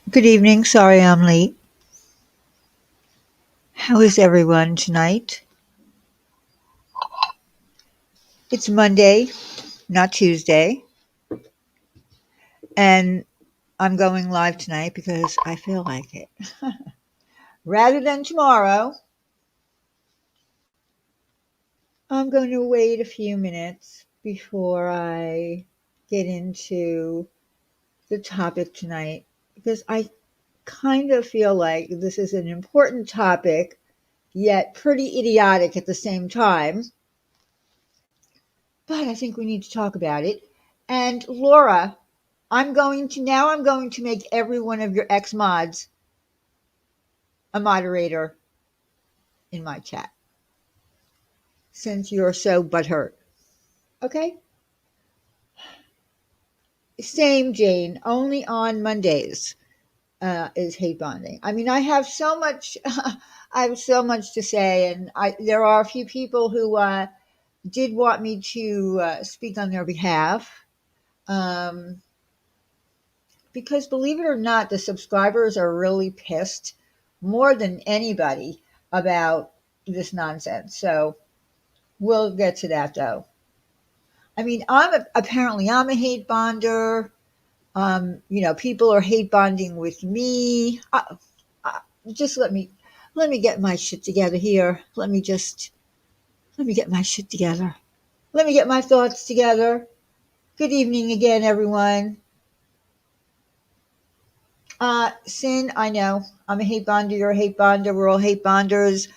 Good evening. Sorry I'm late. How is everyone tonight? It's Monday, not Tuesday, and I'm going live tonight because I feel like it. Rather than tomorrow, I'm going to wait a few minutes before I get into the topic tonight because I kind of feel like this is an important topic, yet pretty idiotic at the same time. But I think we need to talk about it. And Laura, I'm going to make every one of your ex mods a moderator in my chat since you're so butthurt. Okay? Same, Jane. Only on Mondays is hate bonding. I mean, I have so much. I have so much to say, and there are a few people who did want me to speak on their behalf. Um, because believe it or not, the subscribers are really pissed more than anybody about this nonsense. So we'll get to that though. I mean, apparently I'm a hate bonder. People are hate bonding with me. Uh, just let me get my shit together here. Let me get my shit together. Let me get my thoughts together. Good evening again, everyone. Sin, I know. I'm a hate bonder. You're a hate bonder. We're all hate bonders.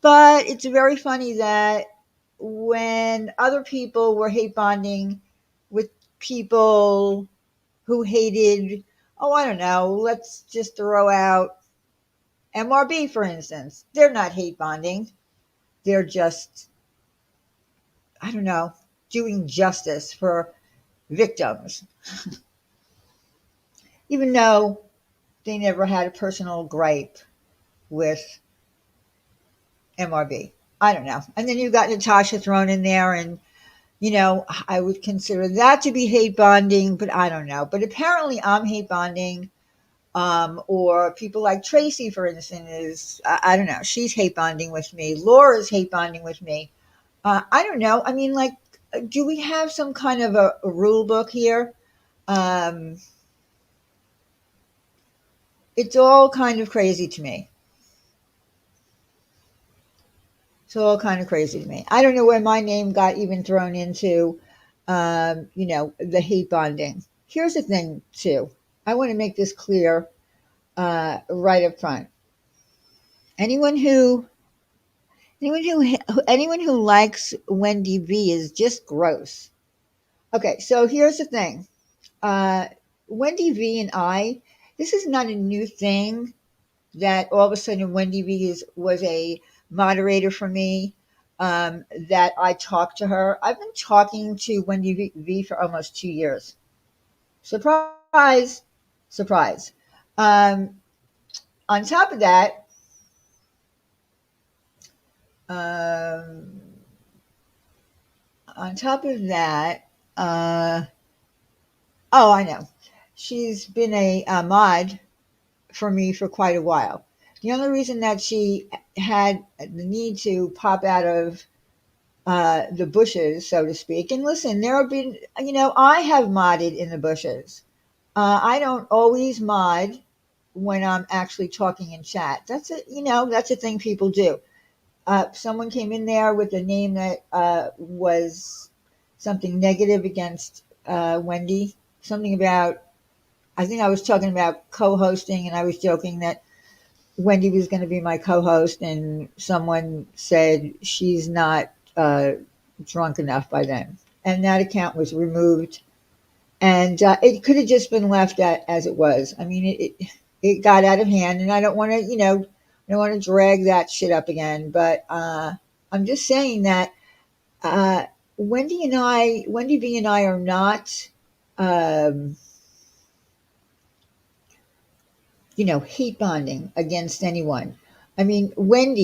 But it's very funny that when other people were hate bonding with people who hated, oh, I don't know, let's just throw out MRB, for instance. They're not hate bonding. They're just, I don't know, doing justice for victims, even though they never had a personal gripe with MRB. I don't know. And then you got Natasha thrown in there, and I would consider that to be hate bonding, but I don't know. But apparently, I'm hate bonding, or people like Tracy, for instance, is I don't know. She's hate bonding with me. Laura's hate bonding with me. I don't know. I mean, like, do we have some kind of a rule book here? Um, it's all kind of crazy to me. It's all kind of crazy to me. I don't know where my name got even thrown into, the hate bonding. Here's the thing, too. I want to make this clear right up front. Anyone who anyone who likes Wendy V is just gross. Okay, so here's the thing. Uh, Wendy V and I, this is not a new thing that all of a sudden Wendy V was a moderator for me. That I talked to her. I've been talking to Wendy V for almost 2 years. Surprise, surprise. Um, on top of that, um, on top of that, uh, oh, I know. She's been a mod for me for quite a while. The only reason that she had the need to pop out of the bushes, so to speak. And listen, there have been, I have modded in the bushes. I don't always mod when I'm actually talking in chat. That's a thing people do. Someone came in there with a name that was something negative against Wendy. Something about, I think I was talking about co hosting, and I was joking that Wendy was going to be my co host, and someone said she's not drunk enough by then. And that account was removed. And it could have just been left as it was. I mean, it got out of hand, and I don't want to, I don't want to drag that shit up again. But I'm just saying that uh, Wendy V and I are not, um, hate bonding against anyone. I mean, when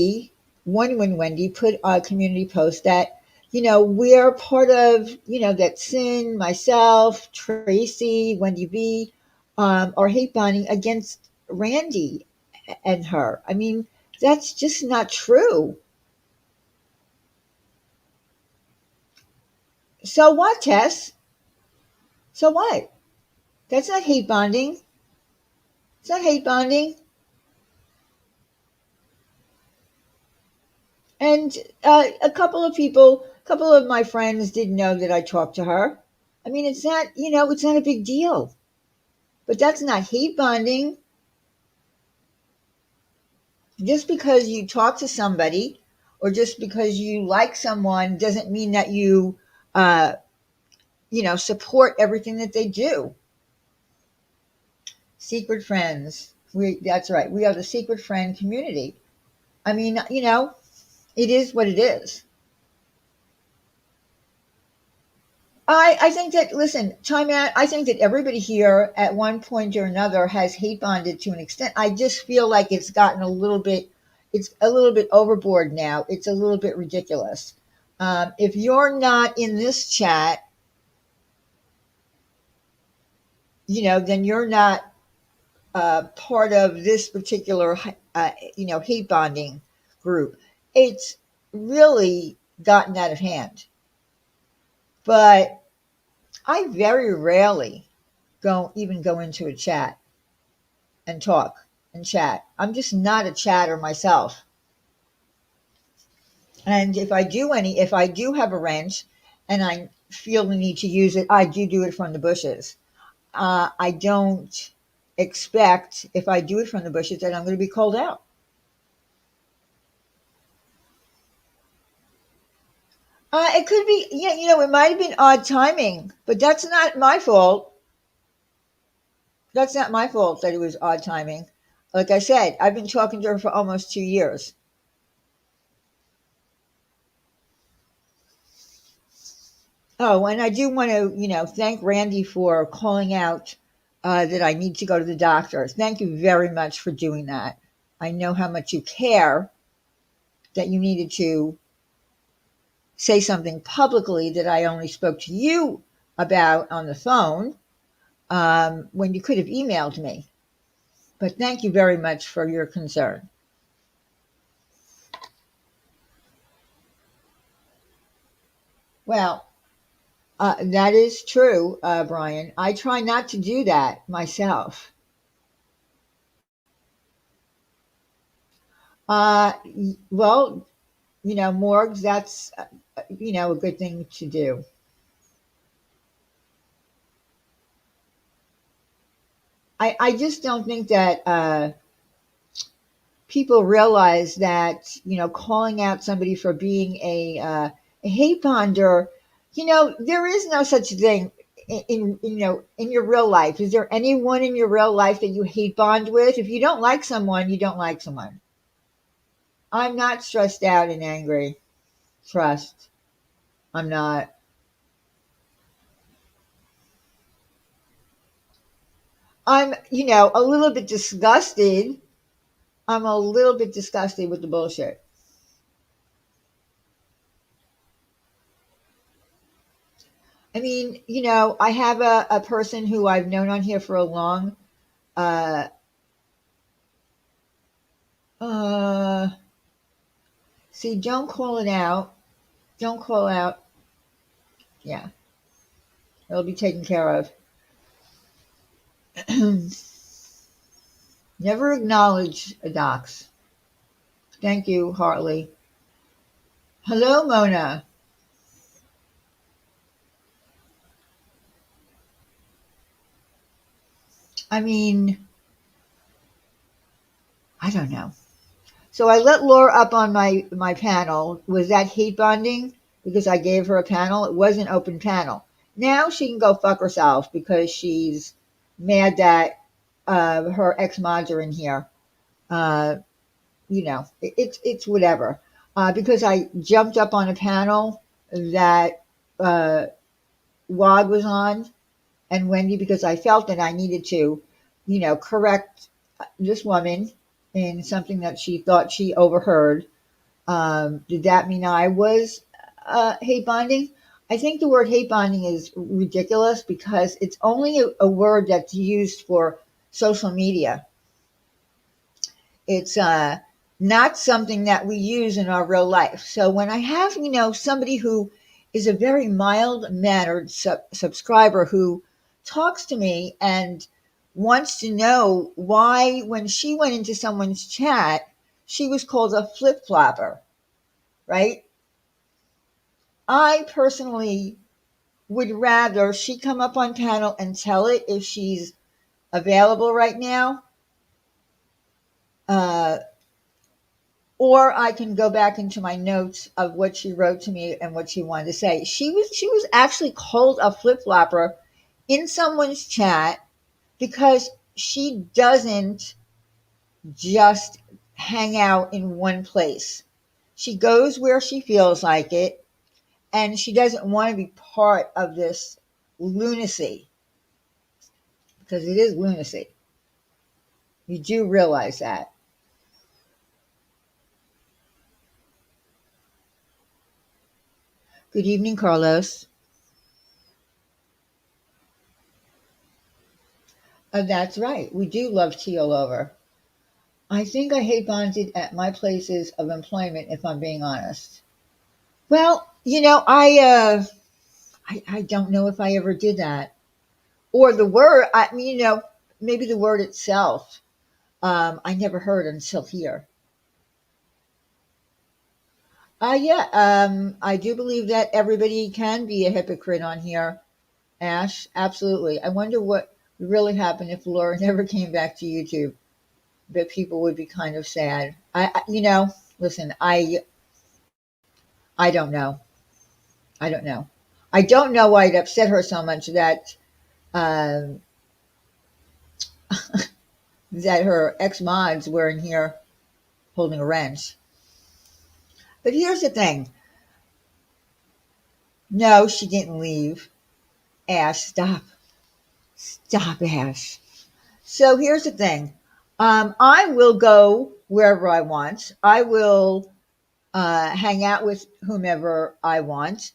Wendy put a community post that, we're part of, that Sin, myself, Tracy, Wendy V, are hate bonding against Randy and her. I mean, that's just not true. So what, Tess? So what? That's not hate bonding. It's not hate bonding. And a couple of my friends didn't know that I talked to her. I mean, it's not, it's not a big deal. But that's not hate bonding. Just because you talk to somebody or just because you like someone doesn't mean that uh, support everything that they do. Secret friends. That's right. We are the secret friend community. I mean, it is what it is. I think that, listen, time out. I think that everybody here at one point or another has hate bonded to an extent. I just feel like it's a little bit overboard now. It's a little bit ridiculous. If you're not in this chat, then you're not part of this particular, hate bonding group. It's really gotten out of hand. But I very rarely go into a chat and talk and chat. I'm just not a chatter myself. And if I do have a wrench and I feel the need to use it, I do it from the bushes. I don't expect, if I do it from the bushes, that I'm going to be called out. It could be, yeah, it might have been odd timing, but that's not my fault. That's not my fault that it was odd timing. Like I said, I've been talking to her for almost 2 years. Oh, and I do want to, thank Randy for calling out that I need to go to the doctor. Thank you very much for doing that. I know how much you care that you needed to say something publicly that I only spoke to you about on the phone when you could have emailed me. But thank you very much for your concern. Well, that is true, Brian. I try not to do that myself. Uh, well, morgues, that's, a good thing to do. I just don't think that people realize that, calling out somebody for being a hate bonder, there is no such thing in your real life. Is there anyone in your real life that you hate bond with? If you don't like someone, you don't like someone. I'm not stressed out and angry. Trust. I'm not. I'm, a little bit disgusted. I'm a little bit disgusted with the bullshit. I mean, I have a person who I've known on here for a long, uh, uh, see, don't call it out. Don't call out. Yeah, it'll be taken care of. Never acknowledge a dox. Thank you, Hartley. Hello, Mona. I mean, I don't know. So I let Laura up on my panel. Was that hate bonding? Because I gave her a panel. It was an open panel. Now she can go fuck herself because she's mad that her ex mods are in here. Uh, it's whatever. Because I jumped up on a panel that uh, Wad was on and Wendy, because I felt that I needed to, correct this woman in something that she thought she overheard. Did that mean I was hate bonding? I think the word hate bonding is ridiculous because it's only a word that's used for social media. It's not something that we use in our real life. So when I have, somebody who is a very mild mannered subscriber who talks to me and wants to know why, when she went into someone's chat, she was called a flip flopper, right? I personally would rather she come up on panel and tell it if she's available right now. Uh, or I can go back into my notes of what she wrote to me and what she wanted to say. She was actually called a flip flopper in someone's chat because she doesn't just hang out in one place. She goes where she feels like it, and she doesn't want to be part of this lunacy, because it is lunacy. You do realize that. Good evening, Carlos. That's right. We do love tea all over. I think I hate bonded at my places of employment, if I'm being honest. Well, I don't know if I ever did that, or the word. I mean, maybe the word itself. I never heard until here. Yeah. I do believe that everybody can be a hypocrite on here, Ash. Absolutely. I wonder what would really happen if Laura never came back to YouTube. But people would be kind of sad. Listen, I don't know. I don't know. I don't know why it upset her so much that um, that her ex mods were in here holding a wrench. But here's the thing. No, she didn't leave. Ash, stop. Stop, Ash. So here's the thing. I will go wherever I want. I will hang out with whomever I want.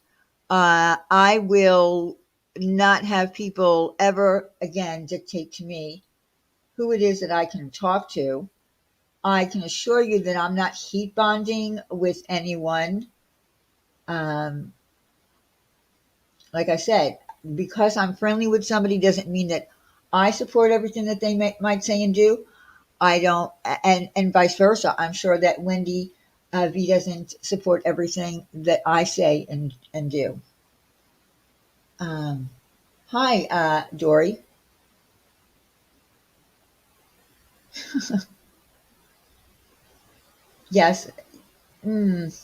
I will not have people ever again dictate to me who it is that I can talk to. I can assure you that I'm not heat bonding with anyone. Um, like I said, because I'm friendly with somebody doesn't mean that I support everything that they might say and do. I don't, and vice versa. I'm sure that Wendy V doesn't support everything that I say and do. Um, Hi, Dory. Yes. Mm.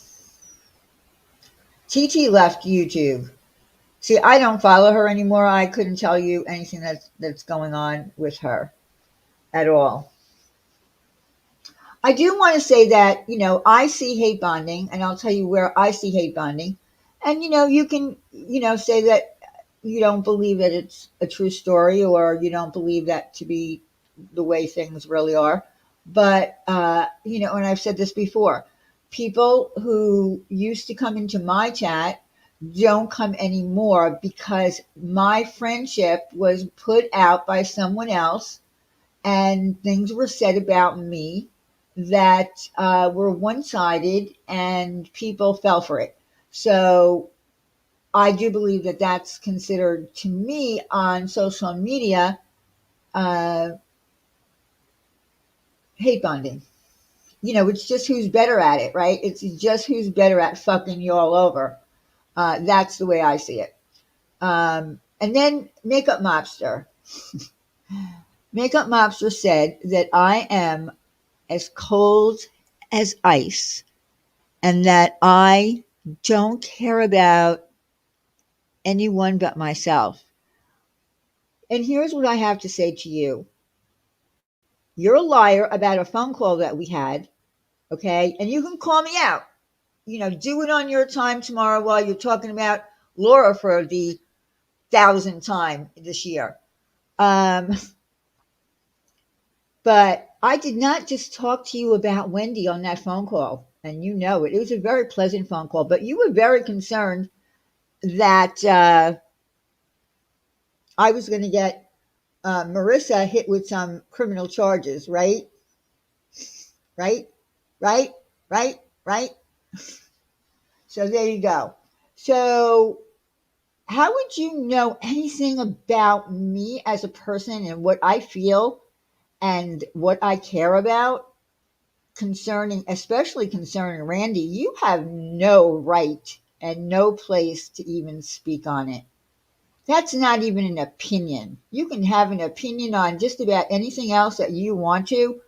TT left YouTube. See, I don't follow her anymore. I couldn't tell you anything that's going on with her at all. I do want to say that, I see hate bonding, and I'll tell you where I see hate bonding. And, you can, say that you don't believe that it's a true story, or you don't believe that to be the way things really are. But, and I've said this before, people who used to come into my chat don't come anymore because my friendship was put out by someone else, and things were said about me that were one sided, and people fell for it. So I do believe that that's considered to me on social media uh, hate bonding. It's just who's better at it, right? It's just who's better at fucking you all over. That's the way I see it. And then Makeup Mobster. Makeup Mobster said that I am as cold as ice, and that I don't care about anyone but myself. And here's what I have to say to you. You're a liar about a phone call that we had, okay? And you can call me out. Do it on your time tomorrow while you're talking about Laura for the thousandth time this year. Um, but I did not just talk to you about Wendy on that phone call, and you know it. It was a very pleasant phone call, but you were very concerned that I was going to get Marissa hit with some criminal charges, right? right? Right? Right? Right? So there you go. So how would you know anything about me as a person and what I feel and what I care about concerning, especially concerning Randy? You have no right and no place to even speak on it. That's not even an opinion. You can have an opinion on just about anything else that you want to,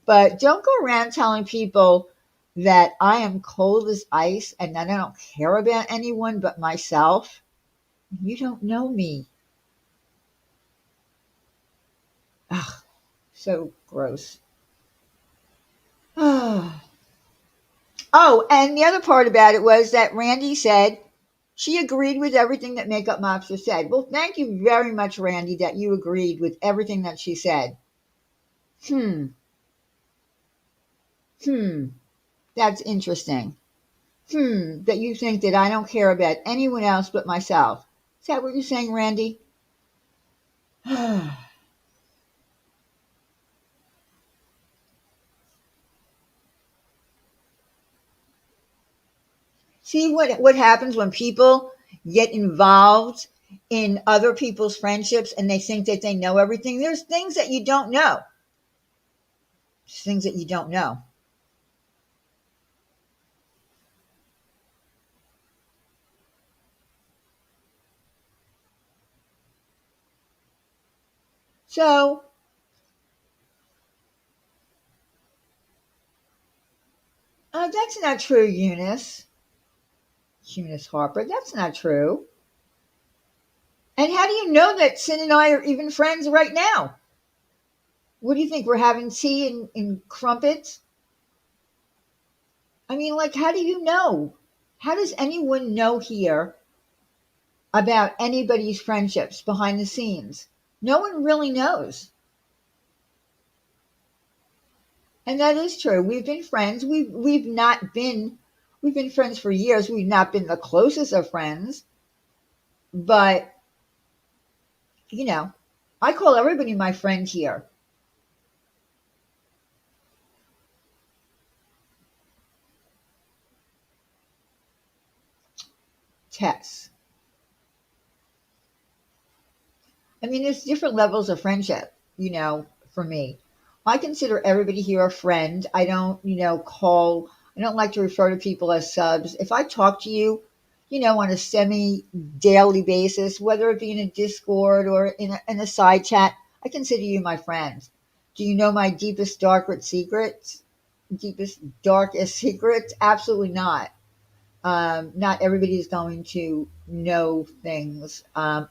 but don't go around telling people that I am cold as ice and that I don't care about anyone but myself. You don't know me. Ugh, so gross. Oh, and the other part about it was that Randy said she agreed with everything that Makeup Mobster said. Well, thank you very much, Randy, that you agreed with everything that she said. Hmm, hmm, that's interesting. That you think that I don't care about anyone else but myself. Is that what you're saying, Randy? See what happens when people get involved in other people's friendships and they think that they know everything. There's things that you don't know. Things that you don't know. So that's not true, Eunice. Eunice Harper. That's not true. And how do you know that Sin and I are even friends right now? What do you think? We're having tea and crumpets? I mean, like, how do you know? How does anyone know here about anybody's friendships behind the scenes? No one really knows. And that is true. We've been friends. We've not been we've been friends for years. We've not been the closest of friends, but you know, I call everybody my friend here. Tess. I mean, there's different levels of friendship, for me. I consider everybody here a friend. I don't, I don't like to refer to people as subs. If I talk to you, on a semi daily basis, whether it be in a Discord or in a side chat, I consider you my friend. Do you know my deepest, darkest secrets? Deepest, darkest secrets? Absolutely not. Not everybody is going to know things. I,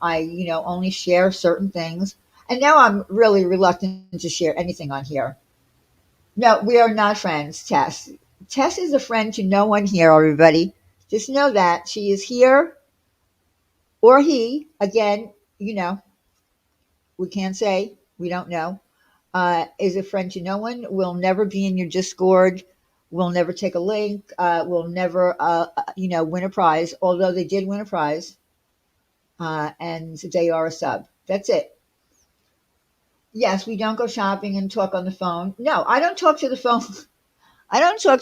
only share certain things. And now I'm really reluctant to share anything on here. No, we are not friends, Tess. Tess is a friend to no one here, everybody. Just know that she is here, or he, again, you know, we can't say, we don't know, is a friend to no one, will never be in your Discord, will never take a link, will never, win a prize, although they did win a prize, and they are a sub. That's it. Yes, we don't go shopping and talk on the phone. No, I don't talk to the phone. I don't talk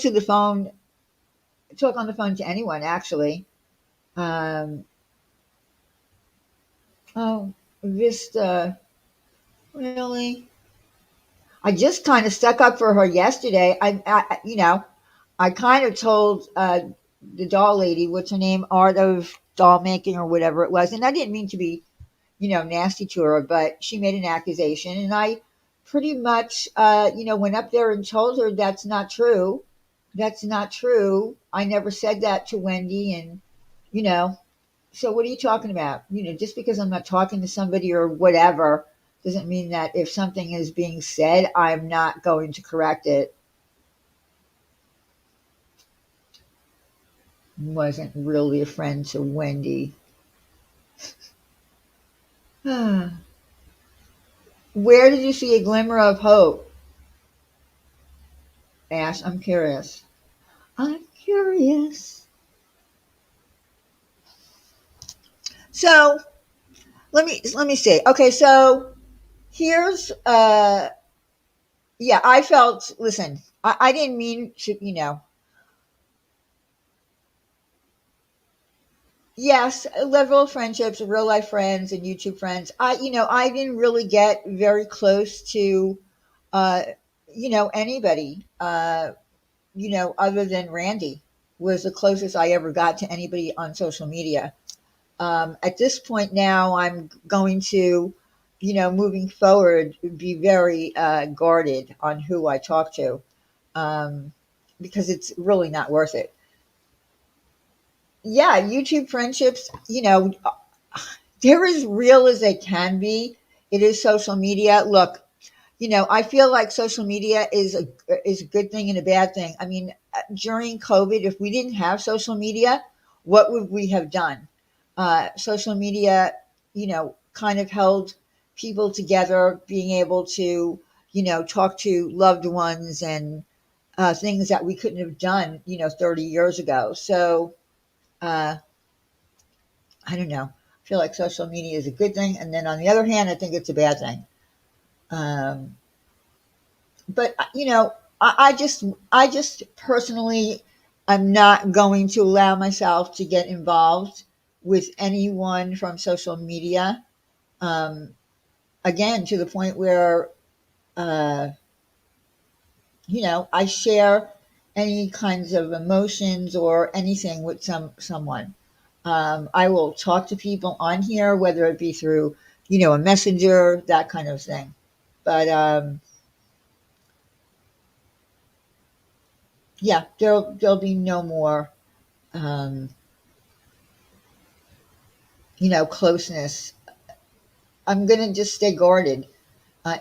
on the phone to anyone, actually. Um, oh, Vista, really? I just kind of stuck up for her yesterday. I kind of told the doll lady, what's her name, Art of Doll Making or whatever it was, and I didn't mean to be, nasty to her, but she made an accusation, and I pretty much, went up there and told her that's not true. That's not true. I never said that to Wendy, and you know, so what are you talking about? Just because I'm not talking to somebody or whatever doesn't mean that if something is being said, I'm not going to correct it. Wasn't really a friend to Wendy. Where did you see a glimmer of hope? Ash, I'm curious. I'm curious. So let me see. Okay, so here's yeah, I felt, listen, I didn't mean to, yes, level friendships, real life friends, and YouTube friends. I didn't really get very close to, uh, anybody, other than Randy was the closest I ever got to anybody on social media. At this point now, I'm going to, moving forward, be very guarded on who I talk to, um, because it's really not worth it. Yeah, YouTube friendships, they're as real as they can be. It is social media. Look, I feel like social media is a good thing and a bad thing. I mean, during COVID, if we didn't have social media, what would we have done? Social media, kind of held people together, being able to, talk to loved ones and things that we couldn't have done, 30 years ago. So, uh, I don't know. I feel like social media is a good thing, and then on the other hand, I think it's a bad thing. Um, but I just personally, I'm not going to allow myself to get involved with anyone from social media. Um, Again, to the point where uh, I share any kinds of emotions or anything with someone. I will talk to people on here, whether it be through, a messenger, that kind of thing. But yeah, there'll be no more, um, closeness. I'm gonna just stay guarded.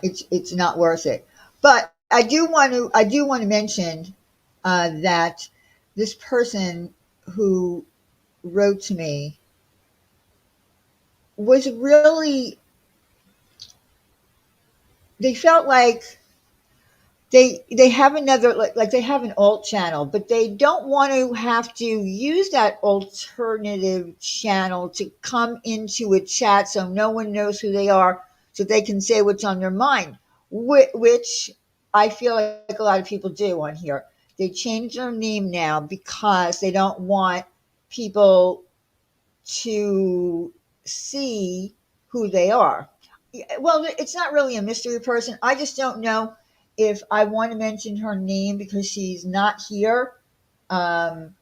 It's not worth it. But I do want to mention that this person who wrote to me was really, they felt like they have another, like they have an alt channel, but they don't want to have to use that alternative channel to come into a chat so no one knows who they are, so they can say what's on their mind, which I feel like a lot of people do on here. They change their name now because they don't want people to see who they are. Yeah, well, it's not really a mystery person. I just don't know if I want to mention her name because she's not here. Um,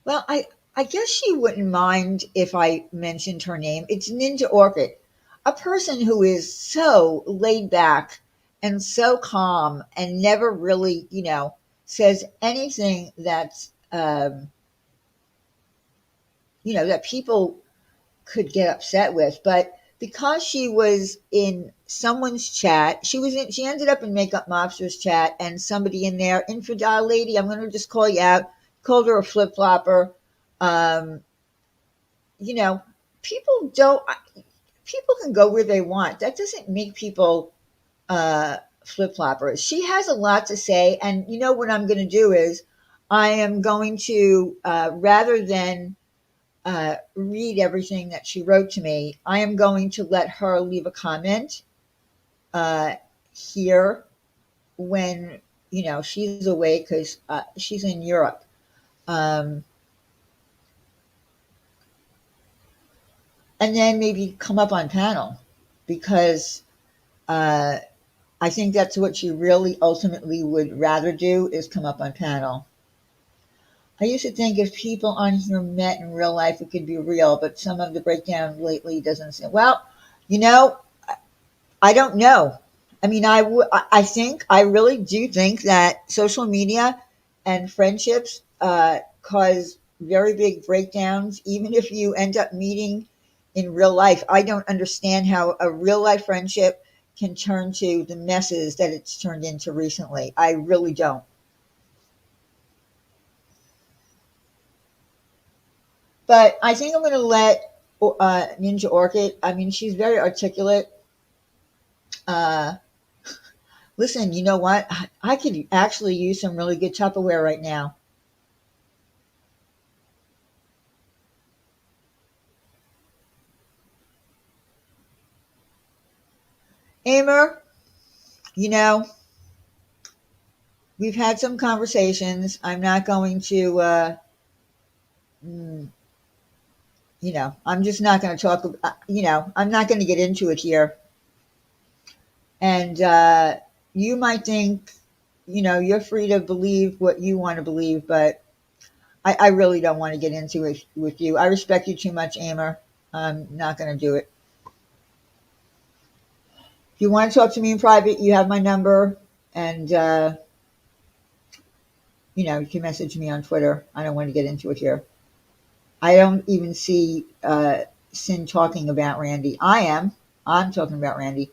well, I guess she wouldn't mind if I mentioned her name. It's Ninja Orchid, a person who is so laid back and so calm and never really, says anything that's, that people could get upset with. But because she was in someone's chat, she ended up in Makeup Mobster's chat, and somebody in there, infidel lady, I'm going to just call you out, called her a flip flopper. Um, you know, people don't. People can go where they want. That doesn't make people flip floppers. She has a lot to say, and you know what I'm going to do is I am going to rather than read everything that she wrote to me, I am going to let her leave a comment uh, here when she's away because she's in Europe, um, and then maybe come up on panel because uh, I think that's what she really ultimately would rather do is come up on panel. I used to think if people on here met in real life, it could be real, but some of the breakdown lately doesn't seem well. You know, I don't know. I mean, I think I really do think that social media and friendships cause very big breakdowns, even if you end up meeting in real life. I don't understand how a real life friendship can turn to the messes that it's turned into recently. I really don't. But I think I'm going to let Ninja Orchid. I mean, she's very articulate. Uh, Listen, you know what? I could actually use some really good Tupperware right now. Amer, you know, we've had some conversations. I'm not going to, mm, I'm just not going to talk. I'm not going to get into it here. And you might think, you're free to believe what you want to believe, but I really don't want to get into it with you. I respect you too much, Amer. I'm not going to do it. If you want to talk to me in private, you have my number, and you can message me on Twitter. I don't want to get into it here. I don't even see Sin talking about Randy. I am. I'm talking about Randy.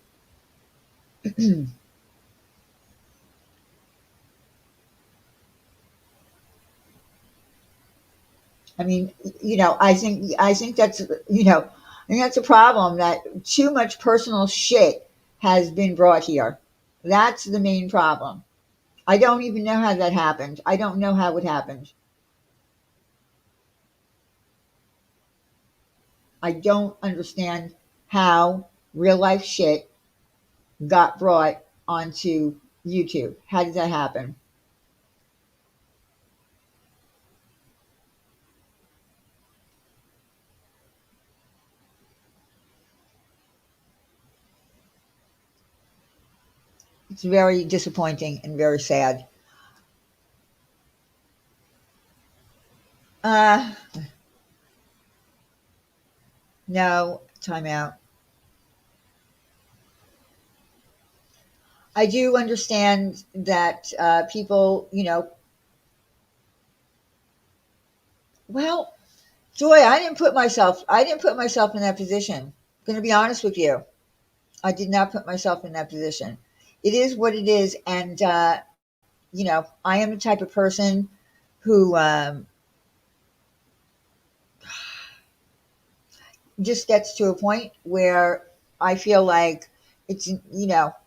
I mean, I think that's I think that's a problem, that too much personal shit has been brought here. That's the main problem. I don't even know how that happened. I don't know how it happened. I don't understand how real life shit got brought onto YouTube. How did that happen? It's very disappointing and very sad. Uh, no, time out. I do understand that people, well, Joy, I didn't put myself in that position. I'm going to be honest with you. I did not put myself in that position. It is what it is, and I am the type of person who just gets to a point where I feel like it's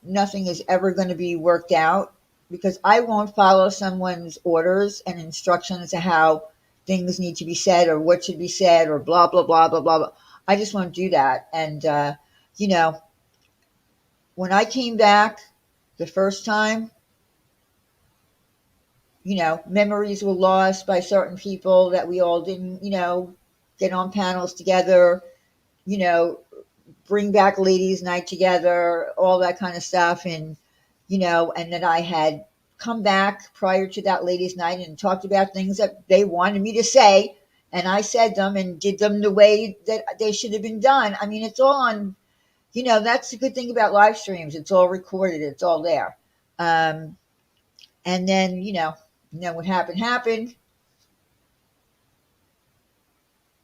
nothing is ever going to be worked out, because I won't follow someone's orders and instructions to how things need to be said or what should be said or blah blah blah blah blah blah. I just won't do that. And you know, when I came back the first time, memories were lost by certain people that we all didn't, get on panels together, you know, bring back ladies' night together, all that kind of stuff. And, and then I had come back prior to that ladies' night and talked about things that they wanted me to say. And I said them and did them the way that they should have been done. I mean, it's all on, that's the good thing about live streams. It's all recorded, it's all there. Um, and then, what happened.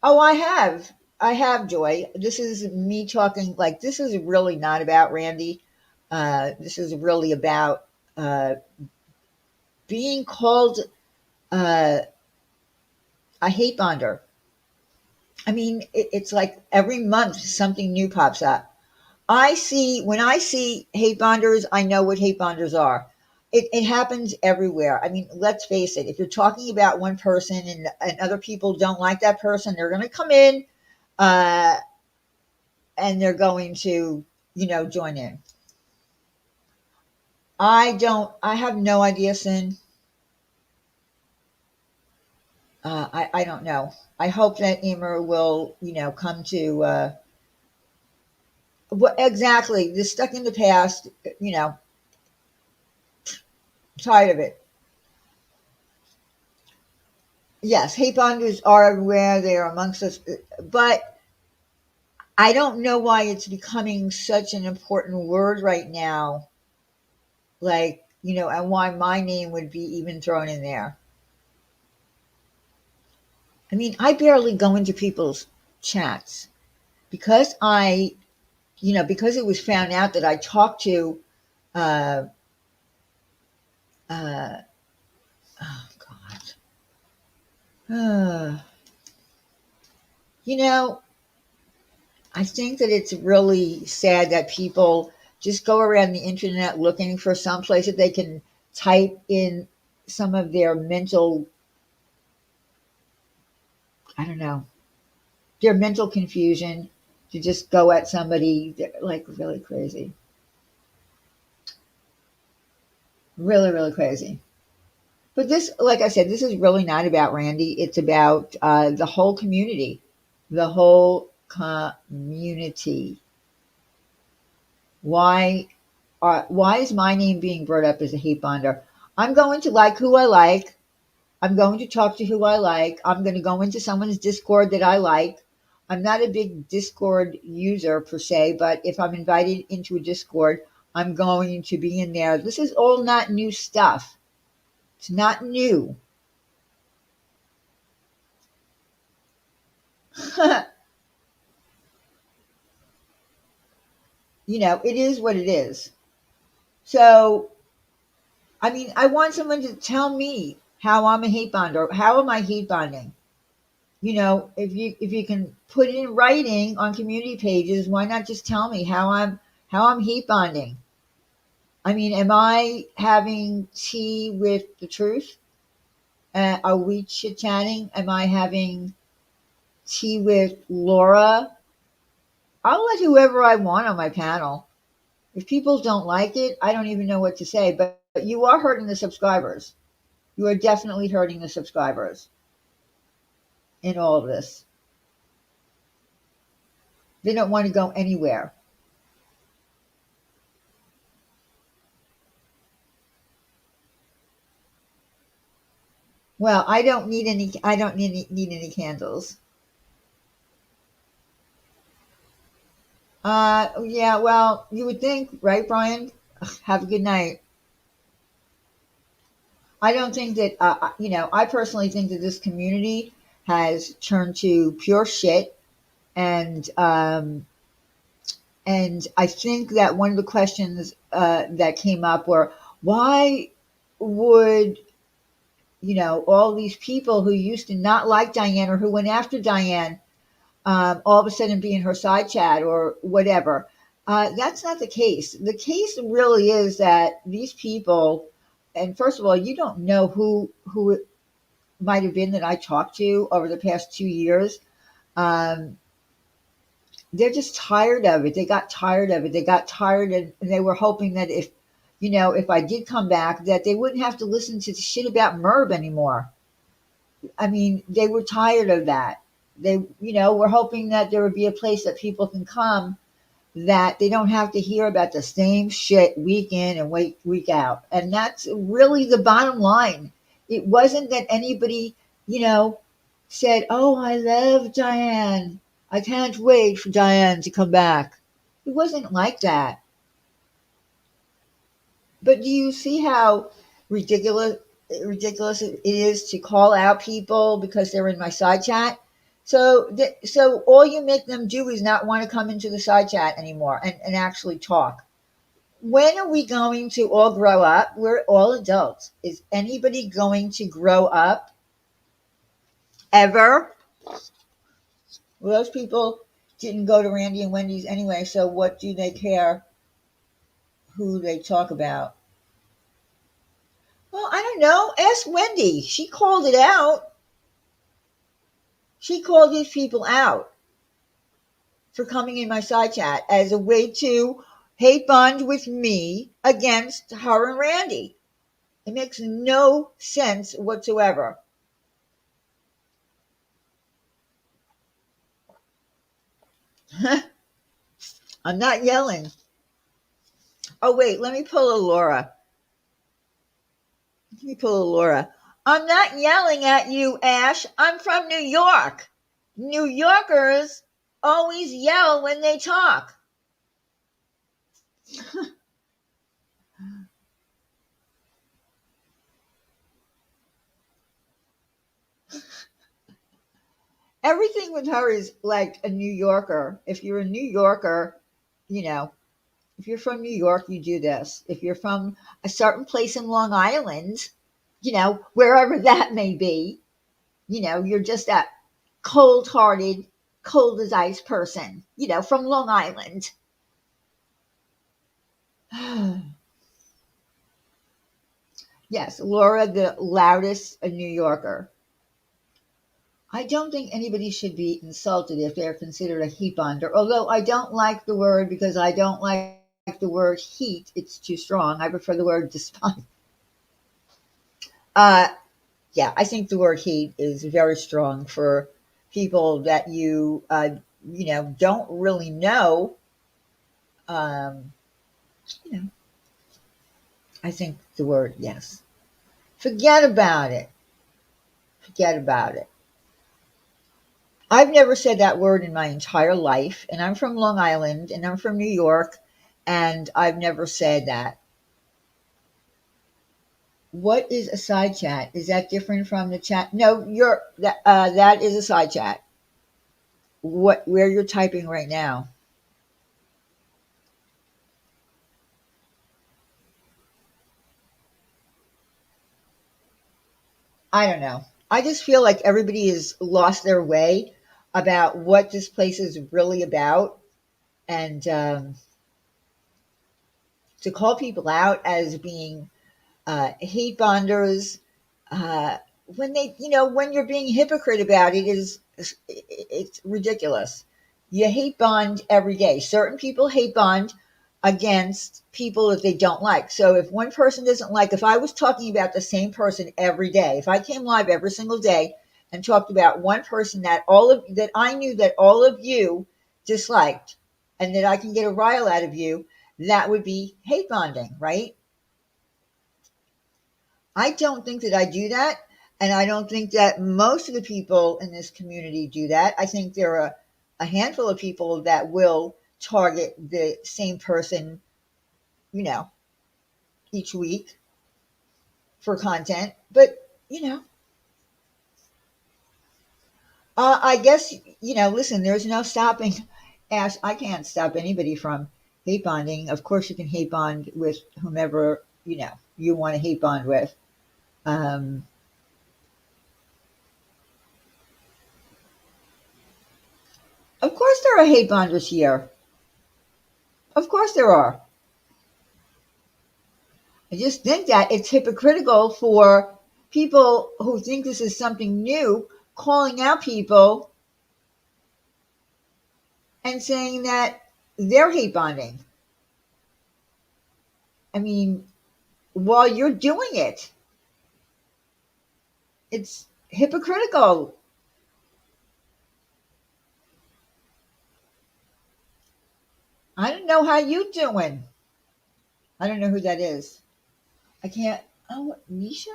Oh, I have, Joy. This is me talking, like, this is really not about Randy. This is really about uh, being called uh, a hate bonder. I mean, it's like every month something new pops up. When I see hate bonders, I know what hate bonders are. It happens everywhere. I mean, let's face it. If you're talking about one person and other people don't like that person, they're going to come in uh, and they're going to, join in. I have no idea, Sin. I don't know. I hope that Emer will, come to, what exactly, this stuck in the past, you know, tired of it. Yes, hate bonders are everywhere. They are amongst us. But I don't know why it's becoming such an important word right now. Like, and why my name would be even thrown in there. I mean, I barely go into people's chats because because it was found out that I talked to, uh, uh, oh God, uh, you know, I think that it's really sad that people just go around the internet looking for some place that they can type in some of their mental, I don't know, their mental confusion, to just go at somebody. They're like really crazy, really, really crazy. But this, like I said, this is really not about Randy. It's about the whole community. The whole community. Why why is my name being brought up as a hate bonder? I'm going to like who I like. I'm going to talk to who I like. I'm going to go into someone's Discord that I like. I'm not a big Discord user per se, but if I'm invited into a Discord, I'm going to be in there. This is all not new stuff. It's not new. It is what it is. So, I mean, I want someone to tell me how I'm a hate bonder. How am I hate bonding? If you can put it in writing on community pages, why not just tell me how I'm hate bonding? I mean, am I having tea with the truth? Are we chit chatting? Am I having tea with Laura? I'll let whoever I want on my panel. If people don't like it, I don't even know what to say. But you are hurting the subscribers. You are definitely hurting the subscribers in all of this. They don't want to go anywhere. Well, I don't need any. I don't need any candles. Yeah. Well, you would think, right, Brian? Ugh, have a good night. I don't think that. I personally think that this community has turned to pure shit, and I think that one of the questions that came up were, why would all these people who used to not like Diane or who went after Diane all of a sudden be in her side chat or whatever. That's not the case. The case really is that these people, and first of all, you don't know who it might have been that I talked to over the past 2 years. Um, they're just tired of it. They got tired of it. They got tired, and they were hoping that if I did come back, that they wouldn't have to listen to the shit about Merb anymore. I mean, they were tired of that. They were hoping that there would be a place that people can come that they don't have to hear about the same shit week in and week out. And that's really the bottom line. It wasn't that anybody, you know, said, "Oh, I love Diane. I can't wait for Diane to come back." It wasn't like that. But do you see how ridiculous ridiculous it is to call out people because they're in my side chat? So all you make them do is not want to come into the side chat anymore and actually talk. When are we going to all grow up? We're all adults. Is anybody going to grow up ever? Well, those people didn't go to Randy and Wendy's anyway, so what do they care who they talk about? Well, I don't know. Ask Wendy. She called it out. She called these people out for coming in my side chat as a way to hate bond with me against her and Randy. It makes no sense whatsoever. I'm not yelling. Oh, wait, let me pull a Laura. Let me pull a Laura. I'm not yelling at you, Ash. I'm from New York. New Yorkers always yell when they talk. Everything with her is like a New Yorker. If you're a New Yorker, you know, if you're from New York, you do this. If you're from a certain place in Long Island, wherever that may be, you're just a cold hearted, cold as ice person, from Long Island. Yes, Laura, the loudest New Yorker. I don't think anybody should be insulted if they're considered a heat bonder, although I don't like the word because I don't like the word heat. It's too strong. I prefer the word despise. Uh, yeah, I think the word hate is very strong for people that don't really know. Um, you know, I think the word, yes. Forget about it. Forget about it. I've never said that word in my entire life, and I'm from Long Island, and I'm from New York, and I've never said that. What is a side chat? Is that different from the chat? No, that is a side chat. Where you're typing right now? I don't know. I just feel like everybody has lost their way about what this place is really about, and to call people out as being hate bonders, uh, when you're being a hypocrite about it, it's ridiculous. You hate bond every day. Certain people hate bond against people that they don't like. So if one person doesn't like, if I was talking about the same person every day, if I came live every single day and talked about one person that I knew that all of you disliked, and that I can get a rile out of you, that would be hate bonding, right? I don't think that I do that. And I don't think that most of the people in this community do that. I think there are a handful of people that will target the same person, you know, each week for content. But, you know, I guess, listen, there's no stopping. Ash, I can't stop anybody from hate bonding. Of course, you can hate bond with whomever, you want to hate bond with. Um, of course, there are hate bonders here. Of course, there are. I just think that it's hypocritical for people who think this is something new, calling out people and saying that they're hate bonding. I mean, while you're doing it, it's hypocritical. I don't know how you doing. I don't know who that is. I can't. Oh, Nisha?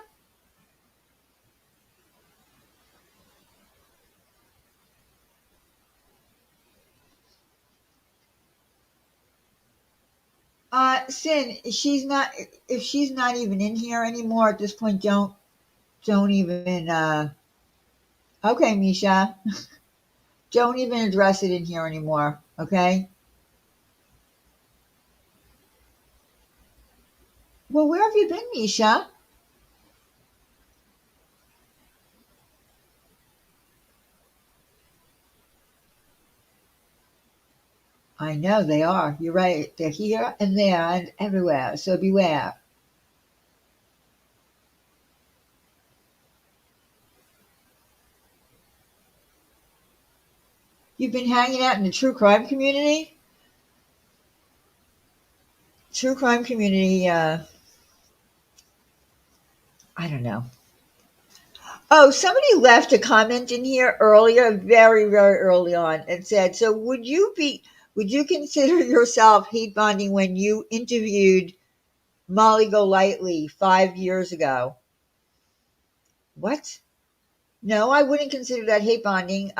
Sin, she's not. If she's not even in here anymore at this point, don't even. Okay, Misha, don't even address it in here anymore. Okay. Well, where have you been, Misha? I know they are. You're right. They're here and there and everywhere. So beware. You've been hanging out in the true crime community? True crime community, I don't know. Oh, somebody left a comment in here earlier, very, very early on, and said, so would you consider yourself hate bonding when you interviewed Molly Golightly 5 years ago? What? No, I wouldn't consider that hate bonding.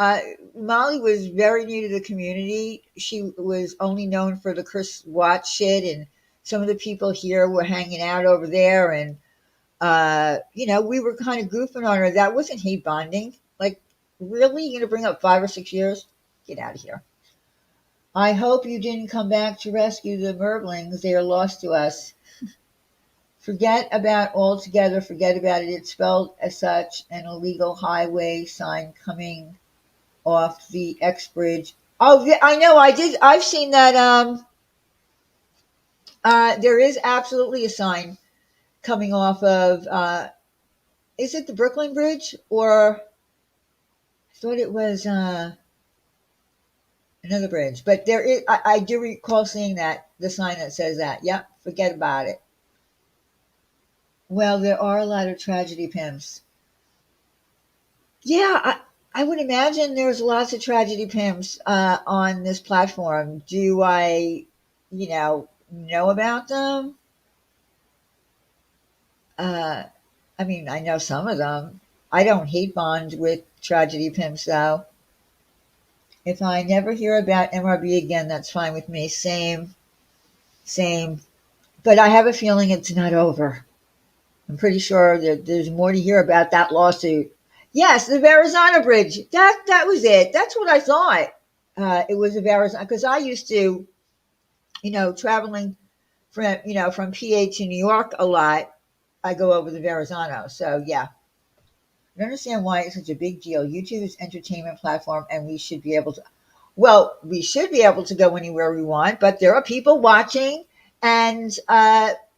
Molly was very new to the community. She was only known for the Chris Watts shit, and some of the people here were hanging out over there, and we were kind of goofing on her. That wasn't hate bonding. Like, really, you're gonna bring up 5 or 6 years? Get out of here. I hope you didn't come back to rescue the Merblings. They are lost to us. Forget about altogether. Forget about it. It's spelled as such. An illegal highway sign coming off the X bridge. Oh, yeah, I know. I did. I've seen that. There is absolutely a sign coming off of. Is it the Brooklyn Bridge, or I thought it was another bridge? But there is. I do recall seeing that, the sign that says that. Yep. Forget about it. Well, there are a lot of tragedy pimps. Yeah, I would imagine there's lots of tragedy pimps on this platform. Do I, know about them? Uh, I mean, I know some of them. I don't hate bond with tragedy pimps, though. If I never hear about MRB again, that's fine with me. Same, same. But I have a feeling it's not over. I'm pretty sure that there's more to hear about that lawsuit. Yes, the Verrazano Bridge. That was it. That's what I thought. It was a Verrazano because I used to, traveling from PA to New York a lot. I go over the Verrazano. So yeah, I understand why it's such a big deal. YouTube is an entertainment platform, and we should be able to. Well, we should be able to go anywhere we want, but there are people watching, and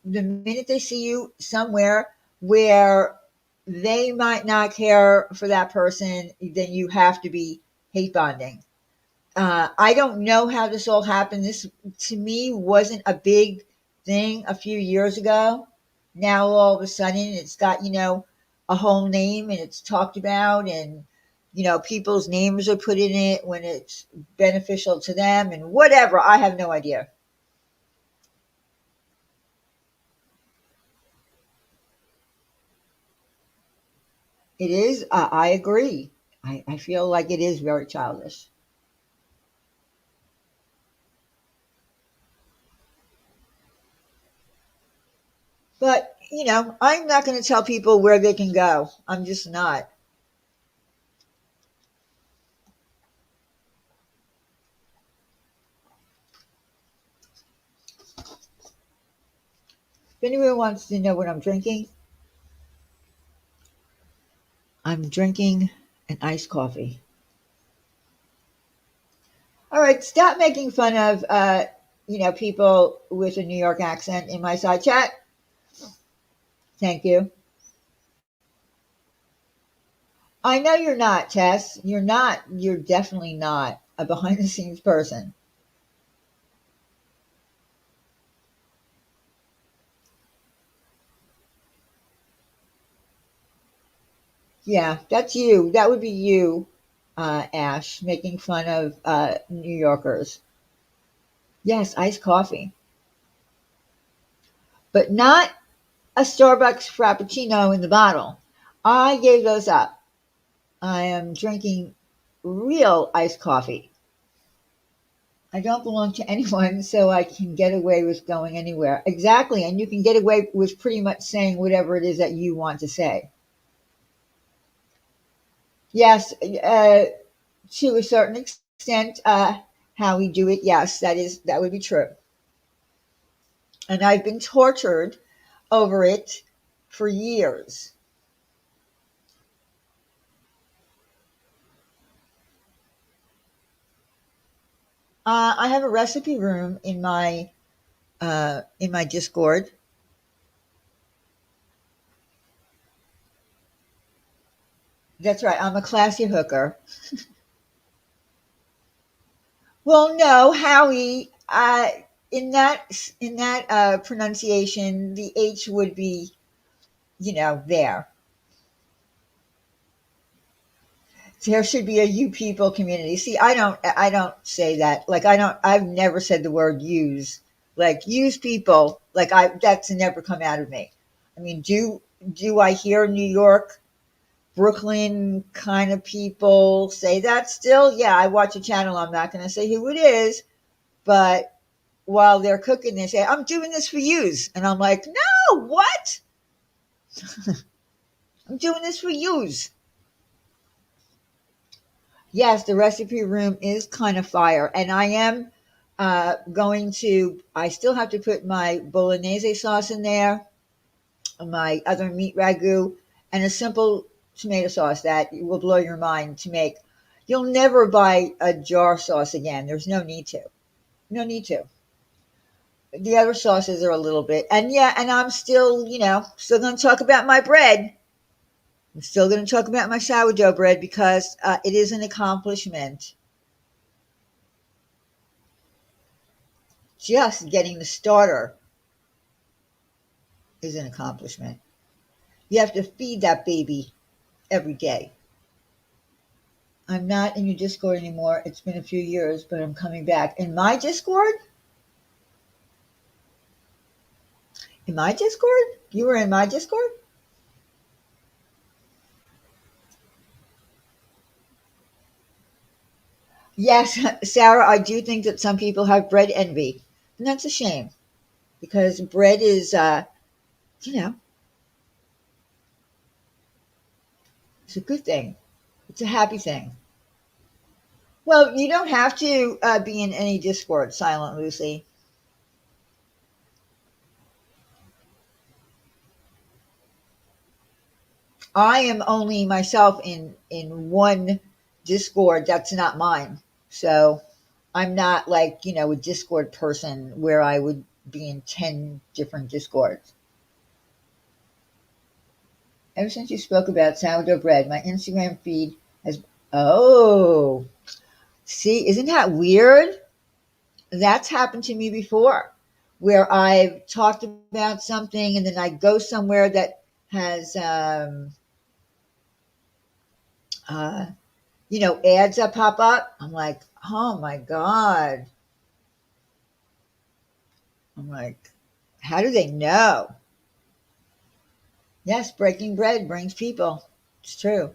the minute they see you somewhere where they might not care for that person, then you have to be hate bonding. I don't know how this all happened. This, to me, wasn't a big thing a few years ago. Now, all of a sudden, it's got, a whole name and it's talked about, and, people's names are put in it when it's beneficial to them and whatever. I have no idea. It is, I agree. I feel like it is very childish. But, I'm not going to tell people where they can go. I'm just not. If anyone wants to know what I'm drinking, I'm drinking an iced coffee. All right, stop making fun of people with a New York accent in my side chat. Thank you. I know you're not, Tess. You're not. You're definitely not a behind the scenes person. Yeah, that's you. That would be you, Ash, making fun of New Yorkers. Yes, iced coffee, but not a Starbucks Frappuccino in the bottle. I gave those up. I am drinking real iced coffee. I don't belong to anyone, so I can get away with going anywhere. Exactly, and you can get away with pretty much saying whatever it is that you want to say. Yes, to a certain extent, how we do it, yes, that would be true. And I've been tortured over it for years. I have a recipe room in my Discord. That's right. I'm a classy hooker. Well, no, Howie. In that pronunciation, the H would be, there. There should be a you people community. See, I don't say that. Like I've never said the word use. Like use people. Like that's never come out of me. I mean, do I hear New York, Brooklyn kind of people say that still? Yeah, I watch a channel. I'm not going to say who it is, but while they're cooking, they say, "I'm doing this for yous," and I'm like, "No, what? I'm doing this for yous." Yes, the recipe room is kind of fire, and I am going to. I still have to put my bolognese sauce in there, my other meat ragu, and a simple tomato sauce that will blow your mind to make. You'll never buy a jar sauce again. There's no need to. No need to. The other sauces are a little bit, and yeah, and I'm still, still going to talk about my bread. I'm still going to talk about my sourdough bread because it is an accomplishment. Just getting the starter is an accomplishment. You have to feed that baby every day. I'm not in your Discord anymore. It's been a few years, but I'm coming back. In my Discord? In my Discord? You were in my Discord? Yes, Sarah, I do think that some people have bread envy. And that's a shame because bread is, you know, it's a good thing. It's a happy thing. Well, you don't have to be in any Discord, Silent Lucy. I am only myself in one Discord that's not mine. So I'm not like, a Discord person where I would be in 10 different Discords. Ever since you spoke about sourdough bread, my Instagram feed has. Oh, see, isn't that weird? That's happened to me before, where I've talked about something and then I go somewhere that has, uh, ads that pop up. I'm like, oh my God. I'm like, how do they know? Yes, breaking bread brings people. It's true.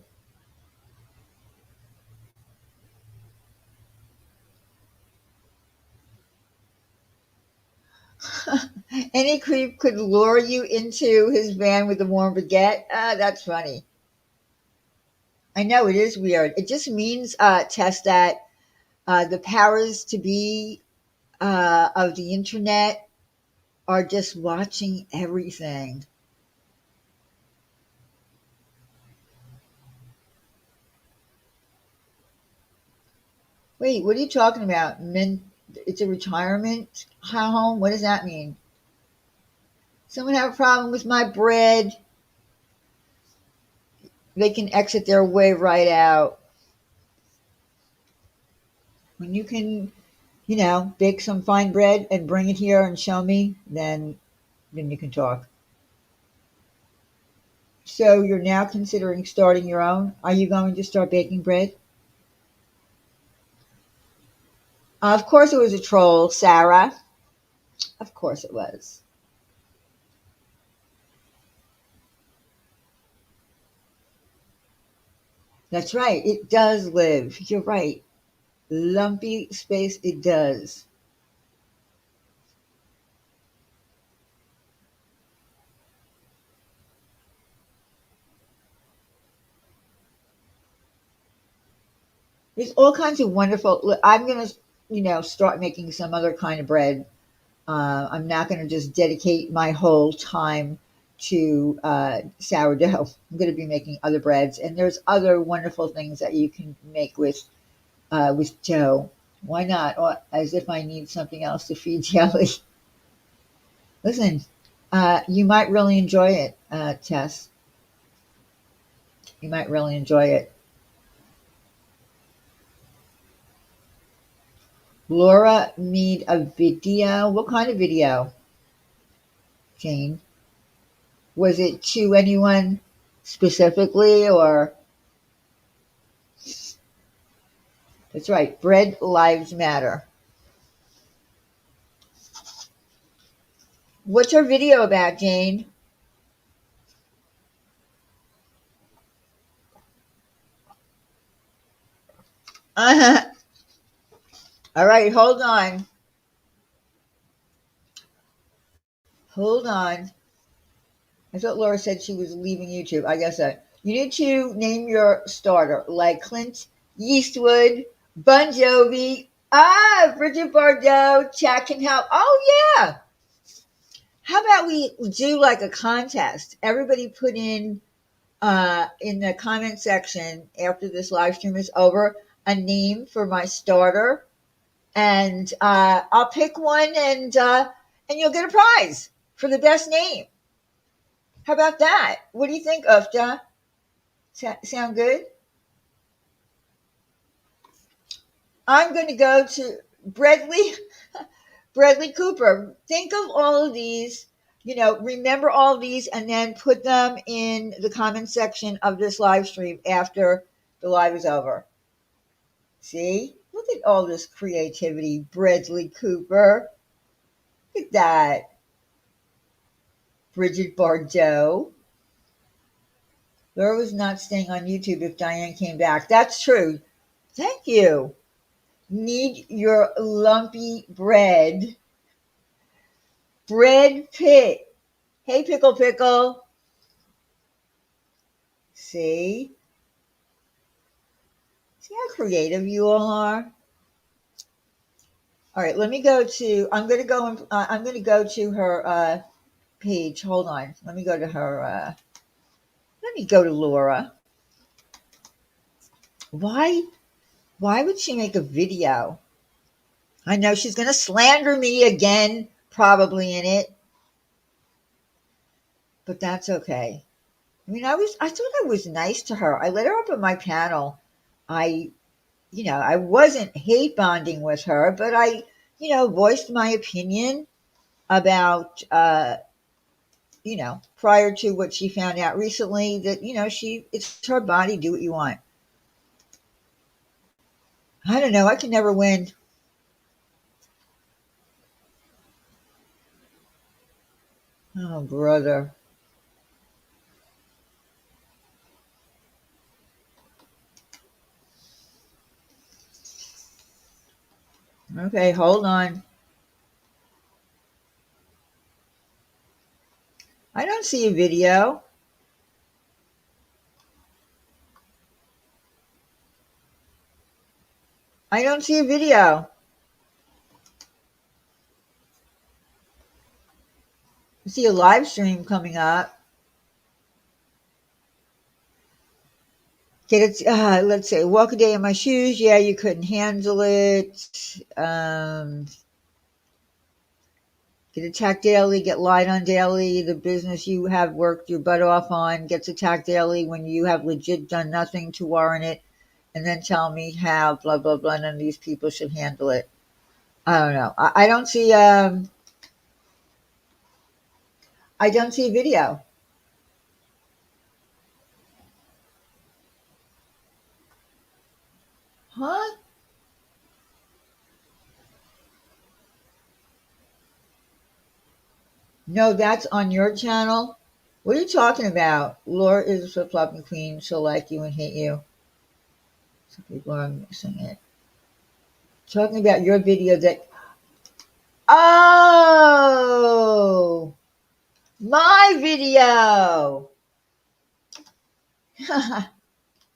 Any creep could lure you into his van with a warm baguette. That's funny. I know it is weird. It just means, Tess, that the powers to be of the internet are just watching everything. Wait, what are you talking about? It's a retirement home? What does that mean? Someone have a problem with my bread? They can exit their way right out. When you can, bake some fine bread and bring it here and show me, then you can talk. So you're now considering starting your own? Are you going to start baking bread? Of course it was a troll, Sarah. Of course it was. That's right. It does live. You're right. Lumpy space, it does. There's all kinds of wonderful. Look, I'm gonna, start making some other kind of bread. I'm not gonna just dedicate my whole time to sourdough. I'm gonna be making other breads, and there's other wonderful things that you can make with dough. Why not? Or as if I need something else to feed Jelly. Listen, you might really enjoy it, Tess. You might really enjoy it. Laura need a video. What kind of video, Jane? Was it to anyone specifically, or that's right, bread lives matter. What's her video about, Jane? Uh-huh. All right, hold on. Hold on. I thought Laura said she was leaving YouTube. I guess that. You need to name your starter like Clint Eastwood, Bon Jovi, Bridget Bardot, Chat can help. Oh, yeah. How about we do like a contest? Everybody put in the comment section after this live stream is over a name for my starter, and I'll pick one, and you'll get a prize for the best name. How about that? What do you think, Ufta? Sound good? I'm going to go to Bradley Cooper. Think of all of these, remember all these and then put them in the comment section of this live stream after the live is over. See? Look at all this creativity, Bradley Cooper. Look at that. Bridget Bardot. Laura was not staying on YouTube if Diane came back. That's true. Thank you. Need your lumpy bread. Bread Pit. Hey, Pickle Pickle. See? See how creative you all are? All right, I'm going to go to her page. Hold on. Let me go to her. Let me go to Laura. Why would she make a video? I know she's going to slander me again, probably in it. But that's okay. I mean, I thought I was nice to her. I let her up on my panel. I wasn't hate bonding with her, but I, voiced my opinion about, prior to what she found out recently that, it's her body, do what you want. I don't know. I can never win. Oh, brother. Okay, hold on. I don't see a video. I don't see a video. I see a live stream coming up. Get it. Let's say, walk a day in my shoes. Yeah, you couldn't handle it. Get attacked daily. Get lied on daily. The business you have worked your butt off on gets attacked daily when you have legit done nothing to warrant it. And then tell me how blah blah blah. None of these people should handle it. I don't know. I don't see. I don't see a video. Huh? No, that's on your channel. What are you talking about? Laura is a flip flopping queen. She'll like you and hate you. Some people are missing it. Talking about your video that. Oh! My video!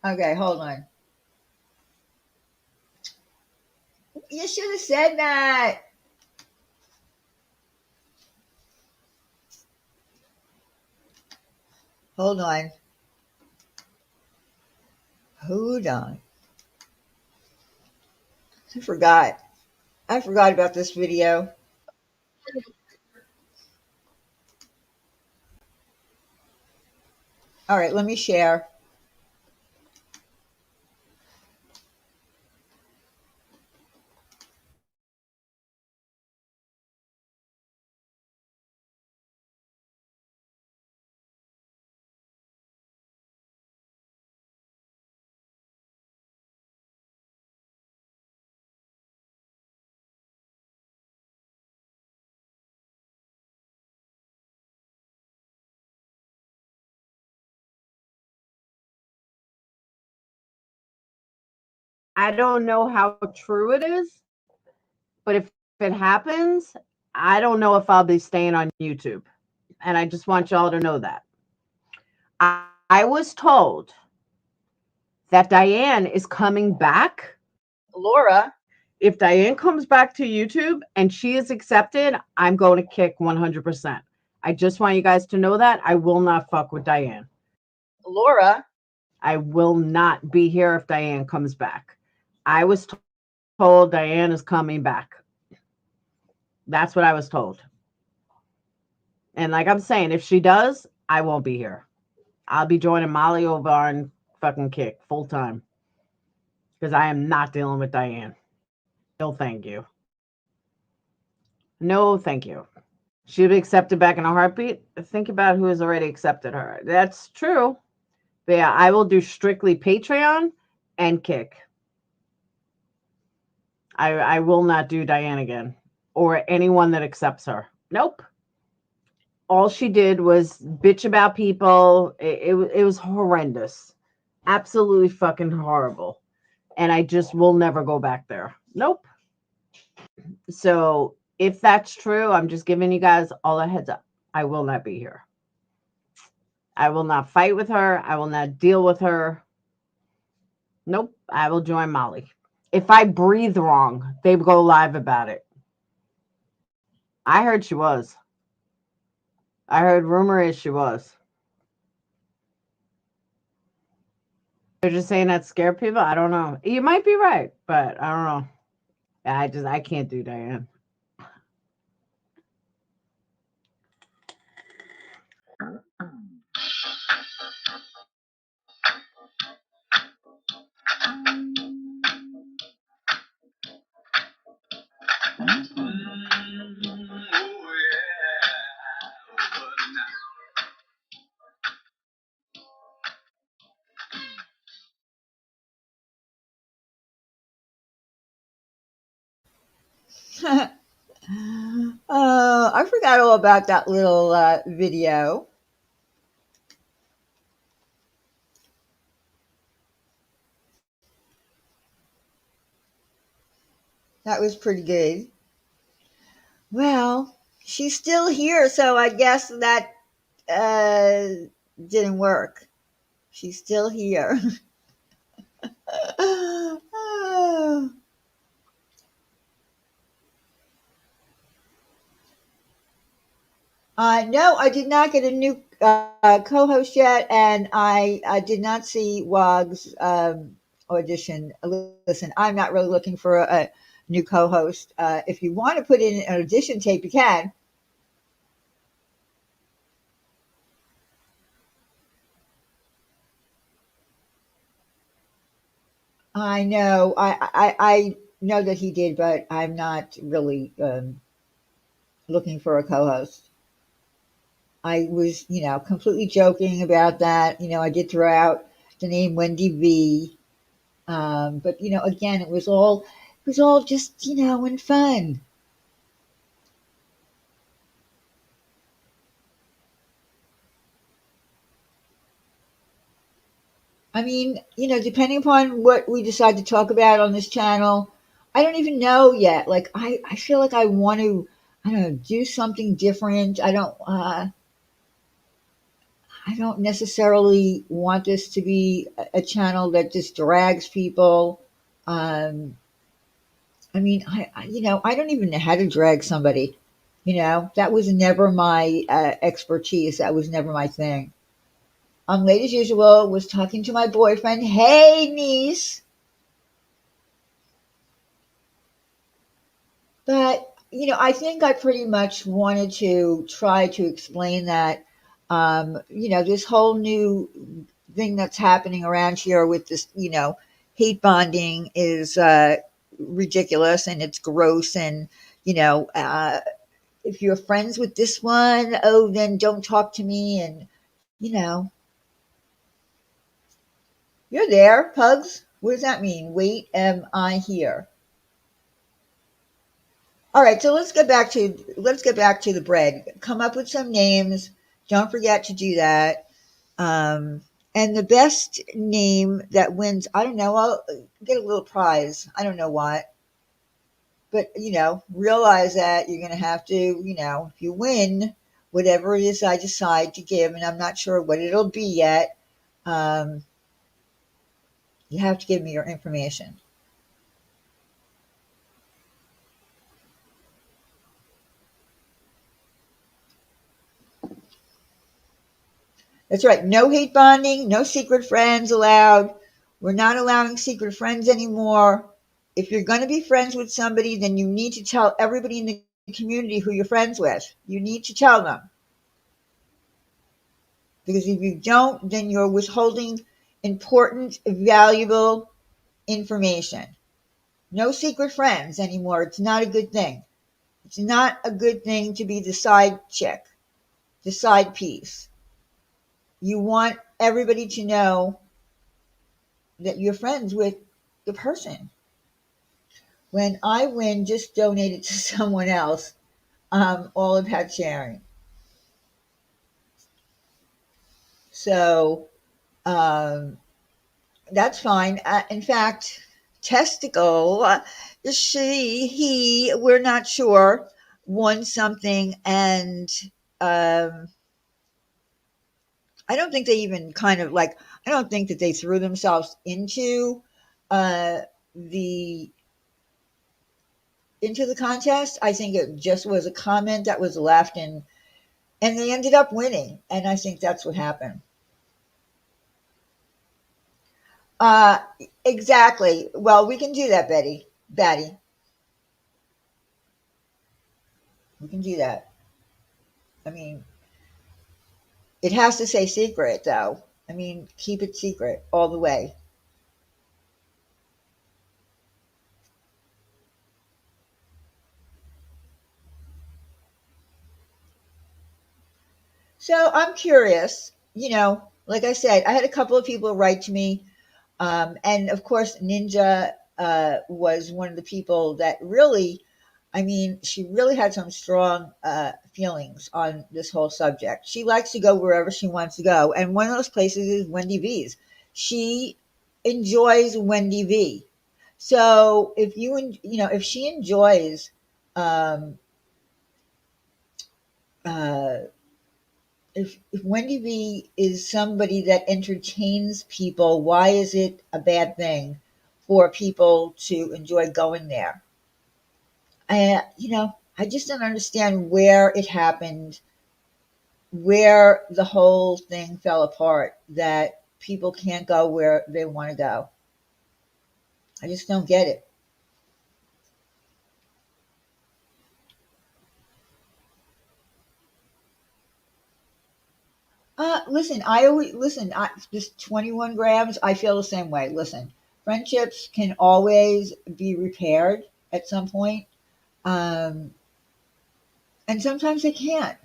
Okay, hold on. You should have said that. Hold on. Hold on. I forgot. I forgot about this video. All right, let me share. I don't know how true it is, but if it happens, I don't know if I'll be staying on YouTube. And I just want y'all to know that. I was told that Diane is coming back. Laura, if Diane comes back to YouTube and she is accepted, I'm going to kick 100%. I just want you guys to know that I will not fuck with Diane. Laura, I will not be here if Diane comes back. I was told Diane is coming back. That's what I was told. And like I'm saying, if she does, I won't be here. I'll be joining Molly over on fucking Kick full time. Because I am not dealing with Diane. No, thank you. No, thank you. She'd be accepted back in a heartbeat. Think about who has already accepted her. That's true. But yeah, I will do strictly Patreon and Kick. I will not do Diane again or anyone that accepts her. Nope. All she did was bitch about people. It was horrendous. Absolutely fucking horrible. And I just will never go back there. Nope. So if that's true, I'm just giving you guys all a heads up. I will not be here. I will not fight with her. I will not deal with her. Nope. I will join Molly. If I breathe wrong, they go live about it. I heard she was. I heard rumor is she was. They're just saying that scare people. I don't know. You might be right, but I don't know. I can't do Diane. I forgot all about that little video. That was pretty good. Well, she's still here, so I guess that didn't work. She's still here. No, I did not get a new co-host yet, and I did not see Wog's audition. Listen, I'm not really looking for a new co-host. If you want to put in an audition tape, you can. I know, I know that he did, but I'm not really looking for a co-host. I was, completely joking about that. I did throw out the name Wendy V. But again, it was all just, in fun. I mean, depending upon what we decide to talk about on this channel, I don't even know yet. Like, I feel like I want to, I don't know, do something different. I don't necessarily want this to be a channel that just drags people. Um, I mean, I don't even know how to drag somebody. That was never my expertise. That was never my thing. Late as usual, was talking to my boyfriend. Hey, niece. But, I think I pretty much wanted to try to explain that, this whole new thing that's happening around here with this, hate bonding is ridiculous and it's gross. And, if you're friends with this one, oh, then don't talk to me. And, you know, you're there, Pugs. What does that mean? Wait, am I here? All right, so let's get back to the bread. Come up with some names. Don't forget to do that. And the best name that wins, I don't know, I'll get a little prize. I don't know what. But, realize that you're going to have to, if you win, whatever it is I decide to give, and I'm not sure what it'll be yet, um, you have to give me your information. That's right. No hate bonding, no secret friends allowed. We're not allowing secret friends anymore. If you're going to be friends with somebody, then you need to tell everybody in the community who you're friends with. You need to tell them. Because if you don't, then you're withholding important, valuable information. No secret friends anymore. It's not a good thing. It's not a good thing to be the side chick, the side piece. You want everybody to know that you're friends with the person. When I win, just donate it to someone else. I'm all about sharing. So um, that's fine. In fact, Testicle, we're not sure, won something, and um, I don't think they even kind of like, I don't think that they threw themselves uh, the into the contest. I think it just was a comment that was left, and they ended up winning, and I think that's what happened. Uh, exactly. Well, we can do that, Betty. We can do that. I mean, it has to say secret, though. I mean, keep it secret all the way. So I'm curious. Like I said, I had a couple of people write to me, and of course, Ninja was one of the people that really, I mean, she really had some strong feelings on this whole subject. She likes to go wherever she wants to go, and one of those places is Wendy V's. She enjoys Wendy V. So if she enjoys, um, uh, if Wendy V is somebody that entertains people, why is it a bad thing for people to enjoy going there? I just don't understand where it happened, where the whole thing fell apart, that people can't go where they want to go. I just don't get it. Listen, I always listen. This 21 grams, I feel the same way. Listen, friendships can always be repaired at some point, um, and sometimes they can't.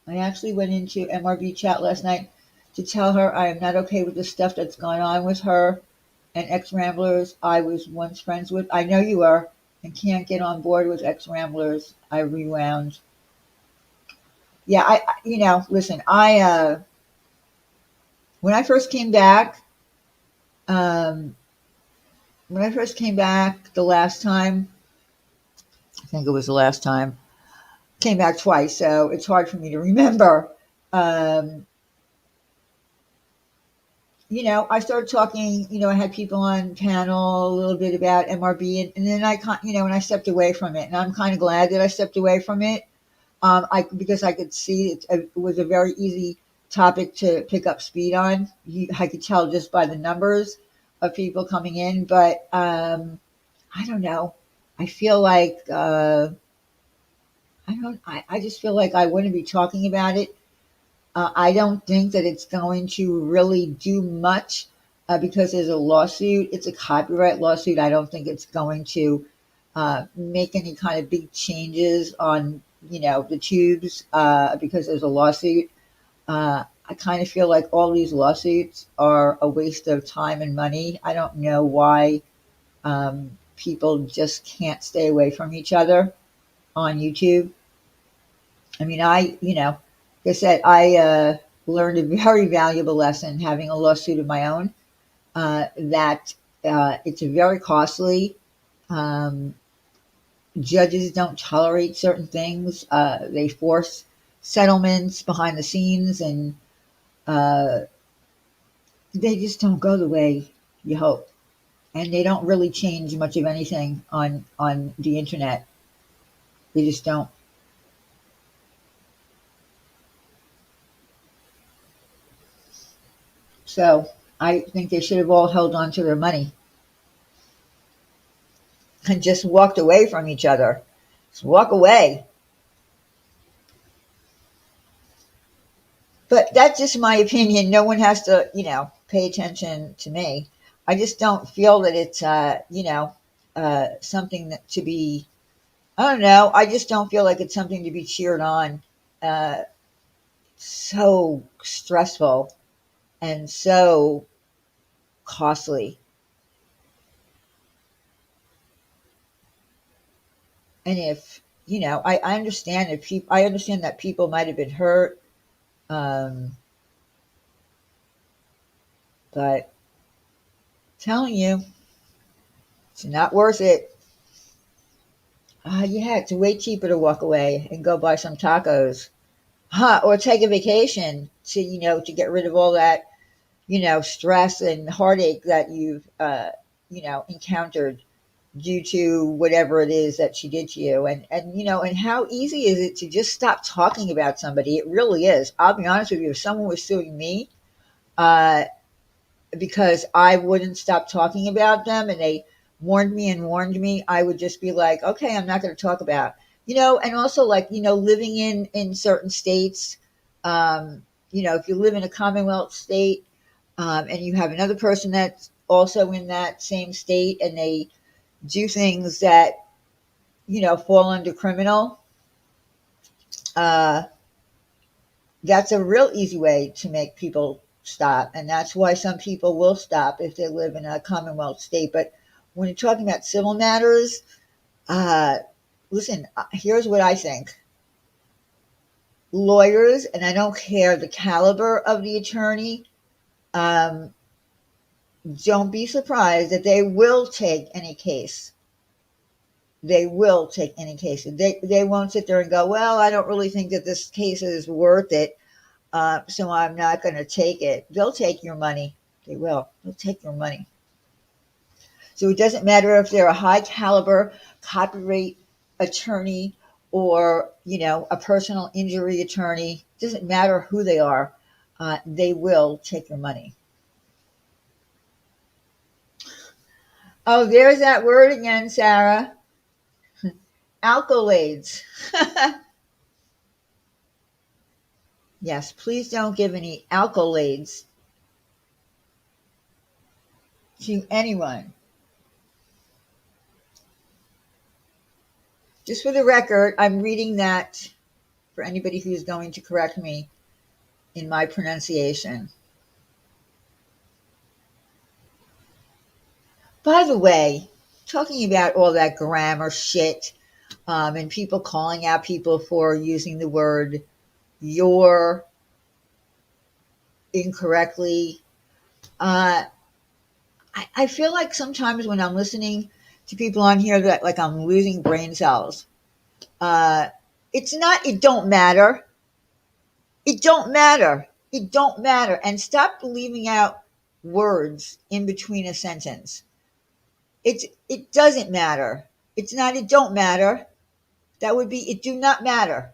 I actually went into MRB chat last night to tell her I am not okay with the stuff that's going on with her and ex Ramblers I was once friends with. I know you are, and can't get on board with ex Ramblers. I rewound. Yeah, listen, when I first came back, um, when I first came back the last time, I think it was the last time, came back twice, so it's hard for me to remember. Um, I started talking, I had people on panel a little bit about MRB, and then and I stepped away from it, and I'm kind of glad that I stepped away from it. Because I could see it was a very easy topic to pick up speed on. I could tell just by the numbers of people coming in, but I don't know. I feel like I just feel like I wouldn't be talking about it. I don't think that it's going to really do much because there's a lawsuit. It's a copyright lawsuit. I don't think it's going to make any kind of big changes on the tubes because there's a lawsuit. I kind of feel like all these lawsuits are a waste of time and money. I don't know why people just can't stay away from each other on YouTube. I mean, like I said, I learned a very valuable lesson having a lawsuit of my own. That it's very costly. Um, Judges don't tolerate certain things. They force settlements behind the scenes, and uh, they just don't go the way you hope. And they don't really change much of anything on the internet. They just don't. So I think they should have all held on to their money and just walked away from each other. Just walk away. But that's just my opinion. No one has to, pay attention to me. I just don't feel that it's something that to be. I don't know. I just don't feel like it's something to be cheered on. Uh, so stressful and so costly. And if I understand if people, I understand that people might have been hurt, um, but I'm telling you, it's not worth it. Yeah, it's way cheaper to walk away and go buy some tacos, or take a vacation to to get rid of all that stress and heartache that you've encountered due to whatever it is that she did to you. And how easy is it to just stop talking about somebody? It really is. I'll be honest with you, if someone was suing me, uh because I wouldn't stop talking about them and they warned me, I would just be like, okay, I'm not going to talk about, and also, like, living in certain states, if you live in a Commonwealth state, and you have another person that's also in that same state and they do things that, fall under criminal, uh, that's a real easy way to make people stop. And that's why some people will stop if they live in a Commonwealth state. But when you're talking about civil matters, uh, listen, here's what I think. Lawyers, and I don't care the caliber of the attorney, um, don't be surprised that they will take any case. They will take any case. They won't sit there and go, well, I don't really think that this case is worth it, so I'm not going to take it. They'll take your money. They will. They'll take your money. So it doesn't matter if they're a high caliber copyright attorney or, a personal injury attorney. It doesn't matter who they are. They will take your money. Oh, there's that word again, Sarah. Accolades. Yes, please don't give any accolades to anyone. Just for the record, I'm reading that for anybody who's going to correct me in my pronunciation. By the way, talking about all that grammar shit, and people calling out people for using the word your incorrectly, uh, I feel like sometimes when I'm listening to people on here that like I'm losing brain cells. Uh, it's not, it don't matter. It don't matter. It don't matter. And stop leaving out words in between a sentence. It doesn't matter. It's not, it don't matter. That would be, it do not matter.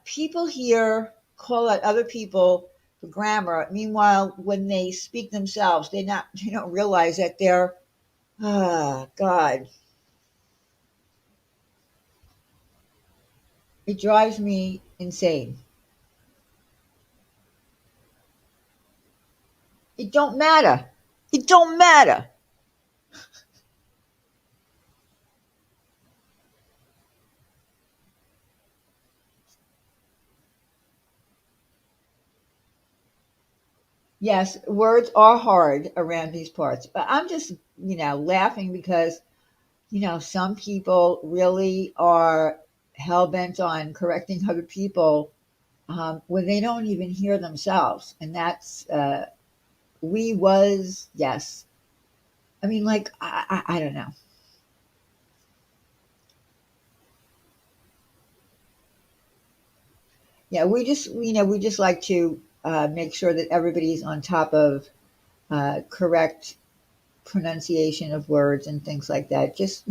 People here call out other people for grammar. Meanwhile, when they speak themselves, they don't realize that they're, God, it drives me insane. It don't matter. It don't matter. Yes, words are hard around these parts, but I'm just, laughing because, some people really are hell bent on correcting other people, when they don't even hear themselves. And that's, we was, yes. I mean, like, I don't know. Yeah, we just like to make sure that everybody's on top of correct pronunciation of words and things like that. Just,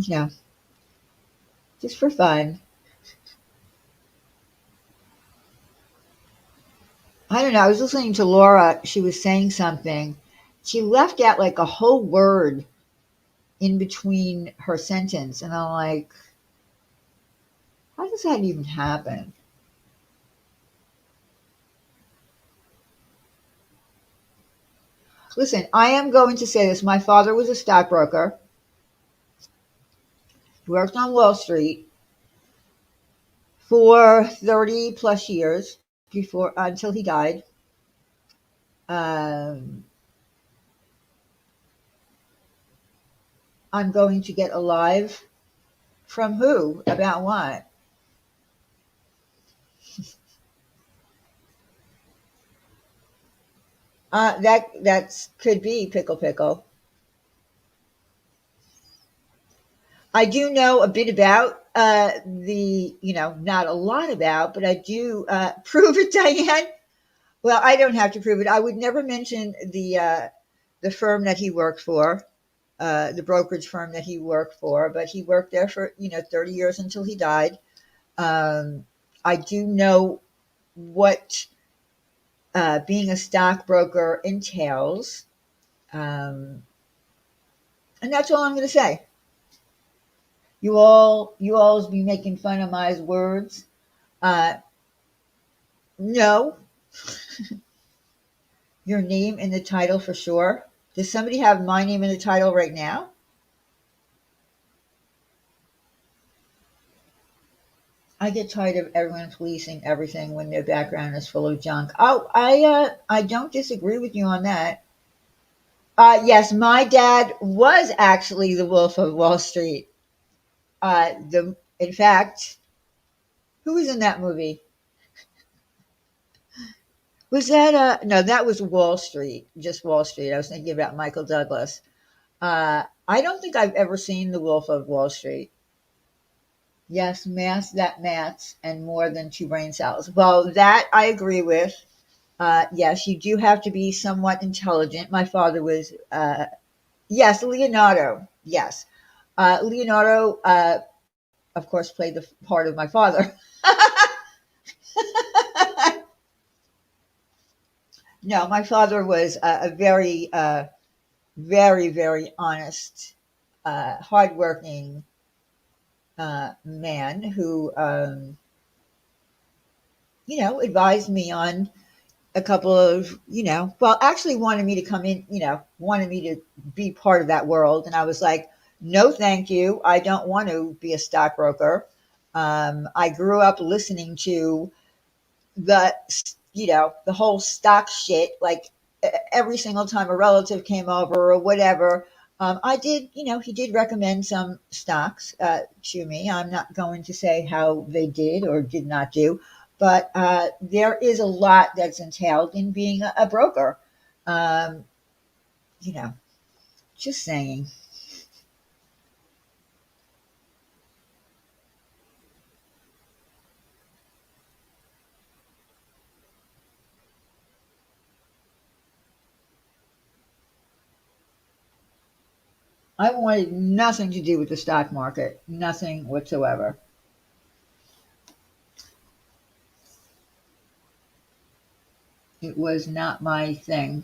just for fun. I don't know. I was listening to Laura. She was saying something. She left out like a whole word in between her sentence. And I'm like, how does that even happen? Listen, I am going to say this. My father was a stockbroker. He worked on Wall Street for 30 plus years before until he died. Um, I'm going to get alive from who? About what? That could be pickle pickle. I do know a bit about not a lot about, but I do prove it, Diane. Well, I don't have to prove it. I would never mention the firm that he worked for, the brokerage firm that he worked for, but he worked there for 30 years until he died. I do know what being a stockbroker entails, um, and that's all I'm going to say. You all be making fun of my words. Uh, no, your name in the title for sure. Does somebody have my name in the title right now? I get tired of everyone policing everything when their background is full of junk. Oh, I don't disagree with you on that. Yes, my dad was actually the Wolf of Wall Street. The In fact, who was in that movie? Was that no? That was Wall Street, just Wall Street. I was thinking about Michael Douglas. I don't think I've ever seen The Wolf of Wall Street. Yes, mass that mats and more than two brain cells. Well, that I agree with. Yes, you do have to be somewhat intelligent. My father was, yes, Leonardo. Yes. Leonardo, of course, played the part of my father. No, my father was a very, very, very honest, hardworking man who, advised me on a couple of, well, actually wanted me to come in, wanted me to be part of that world. And I was like, no, thank you. I don't want to be a stockbroker. I grew up listening to the, the whole stock shit, like every single time a relative came over or whatever. I did, he did recommend some stocks to me. I'm not going to say how they did or did not do, but there is a lot that's entailed in being a broker. Um, you know, just saying. I wanted nothing to do with the stock market, nothing whatsoever. It was not my thing.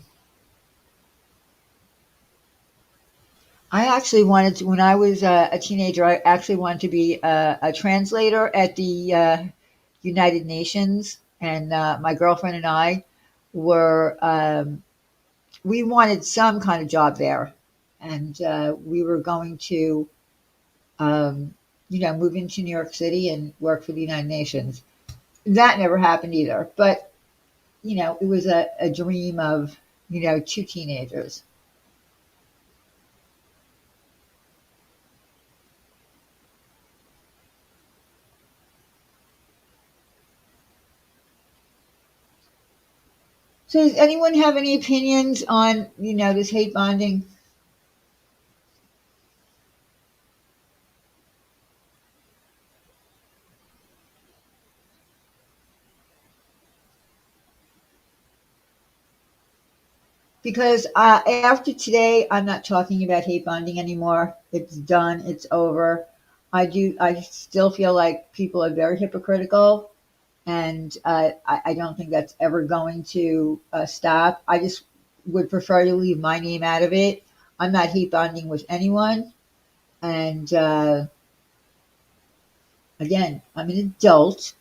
I actually wanted to, when I was a teenager, I actually wanted to be a translator at the United Nations. And my girlfriend and I we wanted some kind of job there. And we were going to, um, move into New York City and work for the United Nations. That never happened either. But, it was a dream of, two teenagers. So does anyone have any opinions on, this hate bonding? Because after today, I'm not talking about hate bonding anymore. It's done. It's over. I still feel like people are very hypocritical, and I don't think that's ever going to stop. I just would prefer to leave my name out of it. I'm not hate bonding with anyone, and again, I'm an adult.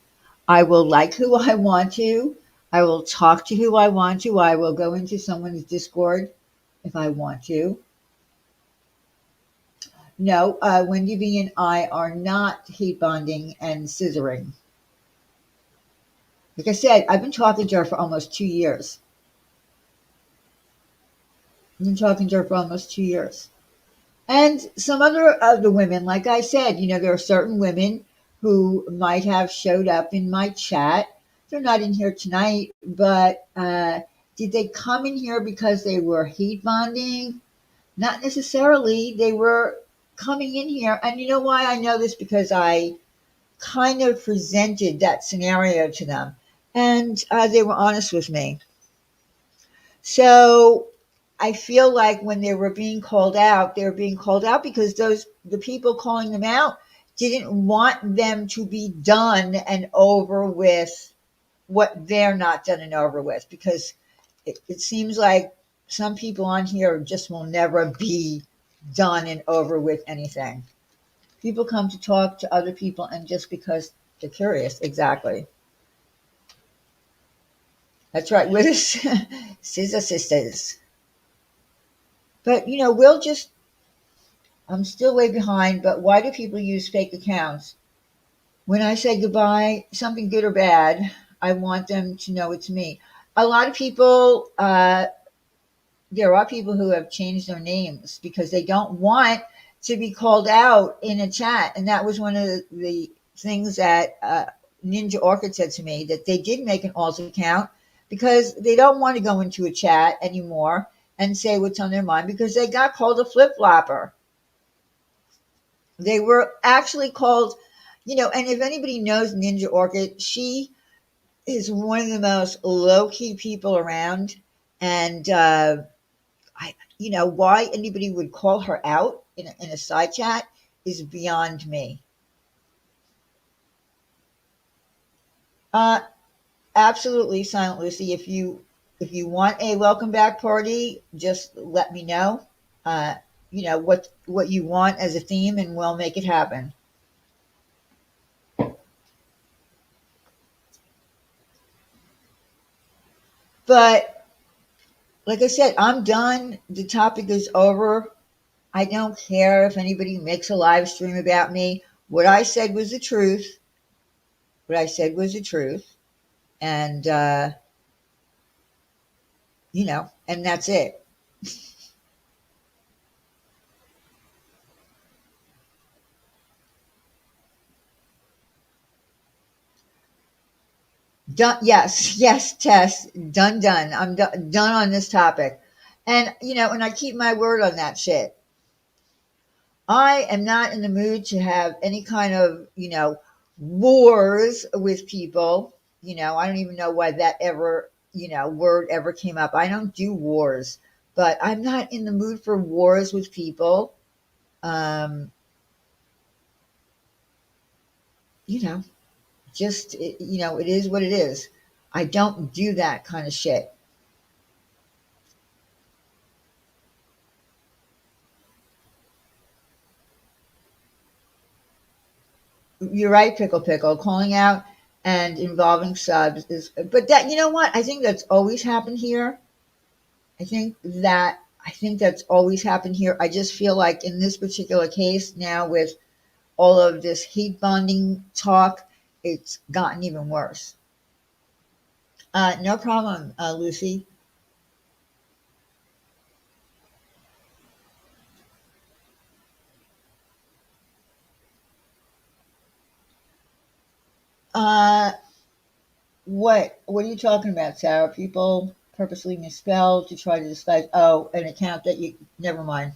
I will like who I want to. I will talk to who I want to. I will go into someone's Discord if I want to. No, Wendy V and I are not hate bonding and scissoring. Like I said, I've been talking to her for almost 2 years. I've been talking to her for almost 2 years. And some other of the women, like I said, there are certain women who might have showed up in my chat. They're not in here tonight, but did they come in here because they were hate bonding? Not necessarily. They were coming in here. And you know why I know this? Because I kind of presented that scenario to them. And they were honest with me. So I feel like when they were being called out, they were being called out because the people calling them out didn't want them to be done and over with what they're not done and over with, because it seems like some people on here just will never be done and over with anything. People come to talk to other people and just because they're curious. Exactly. That's right. We're the scissor sisters. But we'll just I'm still way behind, but why do people use fake accounts? When I say goodbye, something good or bad, I want them to know it's me. A lot of people, there are people who have changed their names because they don't want to be called out in a chat. And that was one of the things that Ninja Orchid said to me, that they did make an alt account because they don't want to go into a chat anymore and say what's on their mind because they got called a flip flopper. They were actually called, and if anybody knows Ninja Orchid, she is one of the most low key people around. And why anybody would call her out in a side chat is beyond me. Uh, Absolutely, Silent Lucy. If you want a welcome back party, just let me know. Uh, what you want as a theme, and we'll make it happen. But like I said, I'm done. The topic is over. I don't care if anybody makes a live stream about me. What I said was the truth. What I said was the truth. And, and that's it. Done. Yes, yes, Tess. Done, done. I'm done on this topic. And I keep my word on that shit. I am not in the mood to have any kind of, wars with people. I don't even know why that ever, word ever came up. I don't do wars, but I'm not in the mood for wars with people. Um, you know, it is what it is. I don't do that kind of shit. You're right, Pickle Pickle. Calling out and involving subs but that, you know what? I think that's always happened here. I think that's always happened here. I just feel like in this particular case now with all of this hate bonding talk, it's gotten even worse. No problem, Lucy. Uh, what are you talking about, Sarah? People purposely misspell to try to disguise. Oh, an account that you. Never mind.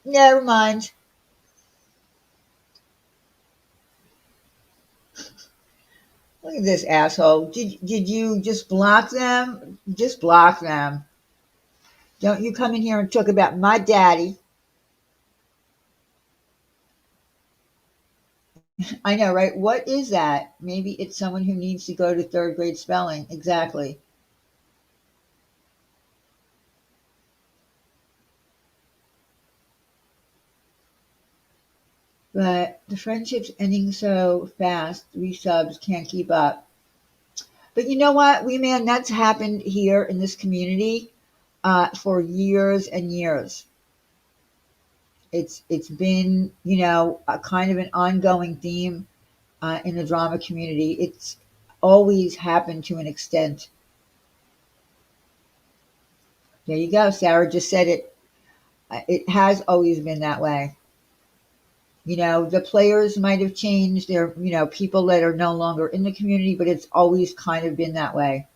Never mind. Look at this asshole. Did you just block them? Just block them. Don't you come in here and talk about my daddy. I know, right? What is that? Maybe it's someone who needs to go to third grade spelling. Exactly. But the friendship's ending so fast, resubs can't keep up. But you know what, Wee Man, that's happened here in this community. for years and years. It's been, a kind of an ongoing theme in the drama community. It's always happened to an extent. There you go. Sarah just said it. It has always been that way. The players might have changed. They're, people that are no longer in the community, but it's always kind of been that way.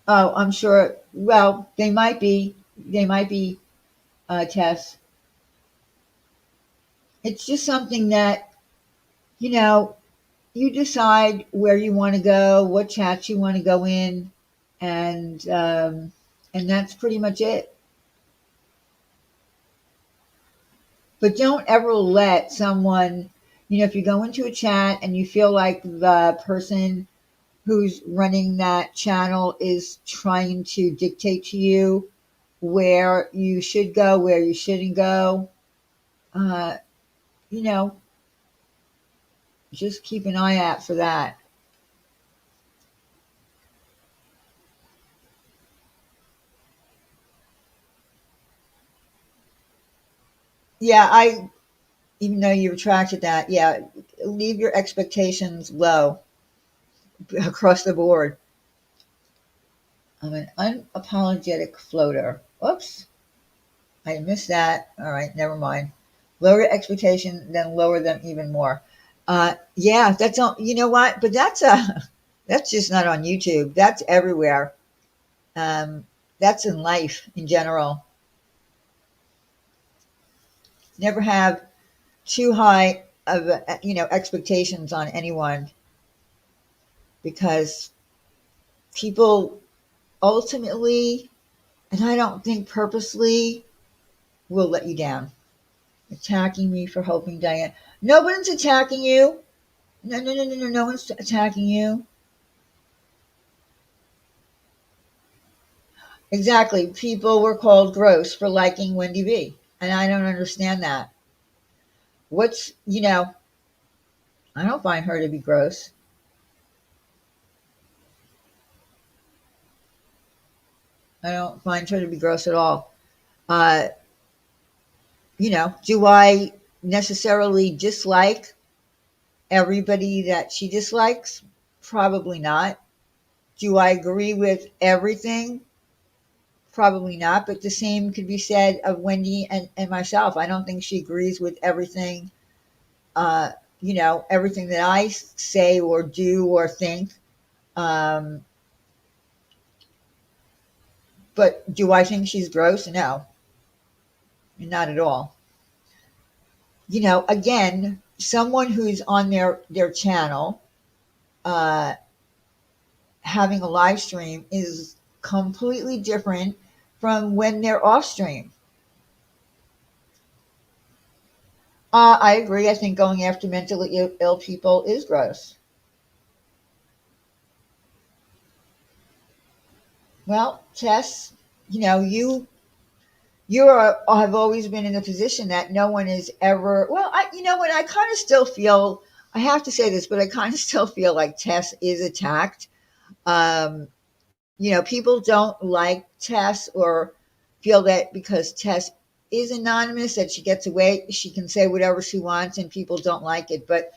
Oh, I'm sure. Well, they might be. They might be, Tess. It's just something that, you know, you decide where you want to go, what chats you want to go in, and that's pretty much it. But don't ever let someone, if you go into a chat and you feel like the person who's running that channel is trying to dictate to you where you should go, where you shouldn't go, uh, you know, just keep an eye out for that. Yeah, even though you retracted that, yeah, leave your expectations low across the board. I'm an unapologetic floater. Oops, I missed that. All right, never mind. Lower your expectations, then lower them even more. Yeah, that's all. You know what? But that's just not on YouTube. That's everywhere. That's in life in general. Never have too high of expectations on anyone, because people ultimately, and I don't think purposely, will let you down. Attacking me for hoping Diane. No one's attacking you. No, no, no, no, no. No one's attacking you. Exactly. People were called gross for liking Wendy B. And I don't understand that. I don't find her to be gross. I don't find her to be gross at all. Uh, do I necessarily dislike everybody that she dislikes? Probably not. Do I agree with everything? Probably not. But the same could be said of Wendy and myself. I don't think she agrees with everything, uh, everything that I say or do or think. Um, but do I think she's gross? No, not at all. Again, someone who's on their channel, uh, having a live stream is completely different from when they're off stream. I agree. I think going after mentally ill people is gross. Well, Tess, have always been in a position that no one is ever. Well, what, I kind of still feel. I have to say this, but I kind of still feel like Tess is attacked. Um, people don't like Tess, or feel that because Tess is anonymous that she gets away, she can say whatever she wants and people don't like it. But,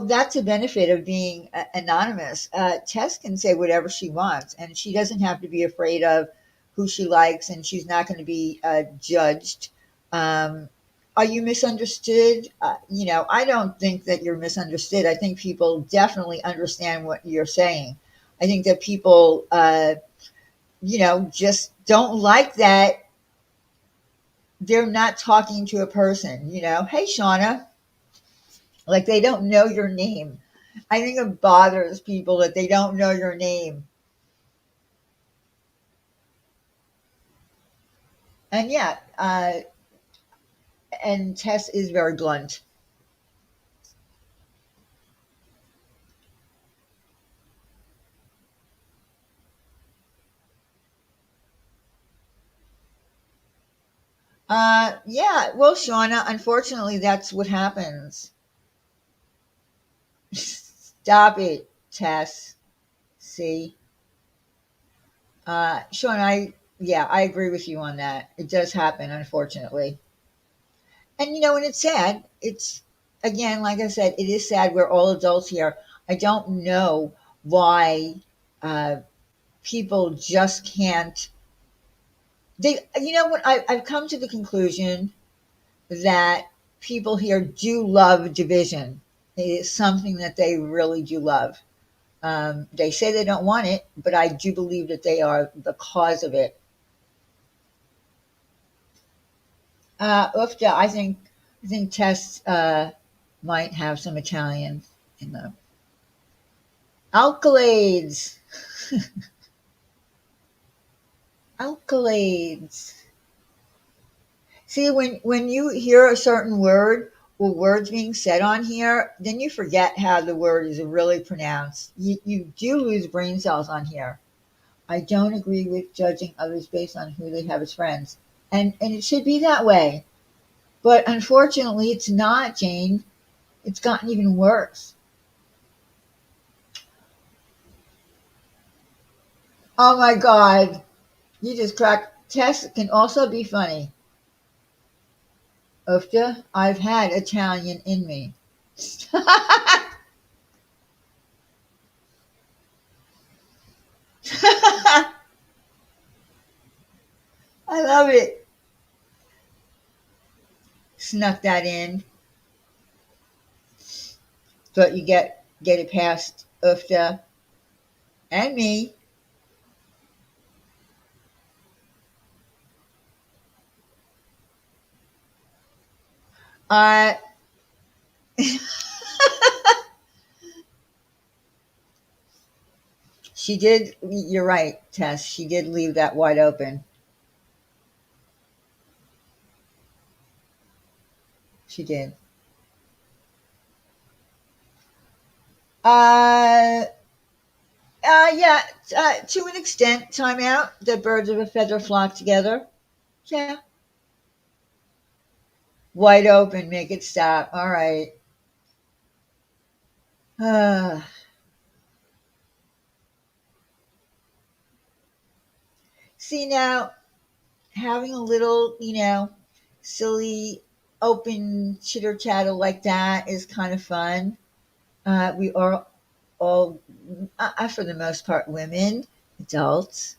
that's a benefit of being anonymous. Tess can say whatever she wants, and she doesn't have to be afraid of who she likes, and she's not going to be judged. Um, are you misunderstood? I don't think that you're misunderstood. I think people definitely understand what you're saying. I think that people, just don't like that they're not talking to a person. Hey, Shauna, like they don't know your name. I think it bothers people that they don't know your name. And yeah, and Tess is very blunt. Yeah. Well, Shauna, unfortunately, that's what happens. Stop it, Tess. See, Shauna, yeah, I agree with you on that. It does happen, unfortunately. And and it's sad. It's again, like I said, it is sad. We're all adults here. I don't know why uh, people just can't. They, what? I've come to the conclusion that people here do love division. It is something that they really do love. They say they don't want it, but I do believe that they are the cause of it. Ufta, I think Tess might have some Italian in them. Alkalades. Alkalades. See, when you hear a certain word or words being said on here, then you forget how the word is really pronounced. You do lose brain cells on here. I don't agree with judging others based on who they have as friends. And it should be that way. But unfortunately, it's not, Jane. It's gotten even worse. Oh my God. You just cracked. Tess can also be funny. Ufta, I've had Italian in me. I love it. Snuck that in. But you get it past Ufta and me. Uh, she did. You're right, Tess. She did leave that wide open. She did. Uh, yeah, to an extent, time out. The birds of a feather flock together. Yeah, wide open, make it stop. All right. Uh, see now, having a little, silly, open chitter chatter like that is kind of fun. We are all, for the most part, women, adults.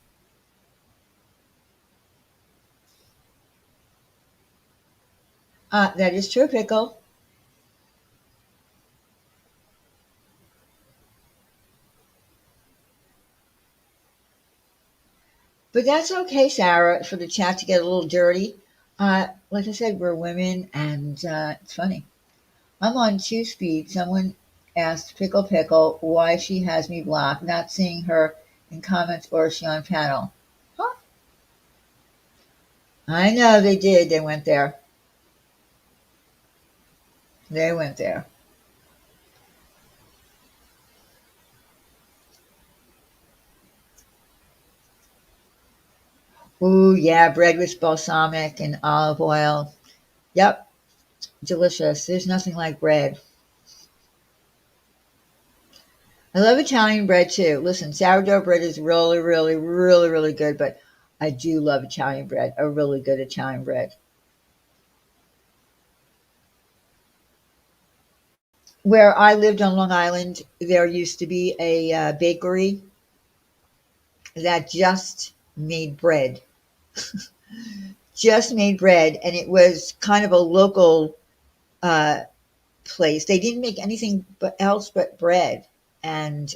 That is true, Pickle. But that's okay, Sarah, for the chat to get a little dirty. Like I said, we're women, and it's funny. I'm on two speed. Someone asked Pickle Pickle why she has me blocked, not seeing her in comments or is she on panel. Huh? I know they did. They went there. They went there. Ooh, yeah, bread with balsamic and olive oil. Yep, delicious. There's nothing like bread. I love Italian bread too. Listen, sourdough bread is really, really, really, really good, but I do love Italian bread, a really good Italian bread. Where I lived on Long Island, there used to be a bakery that just made bread, and it was kind of a local uh, place. They didn't make anything but bread, and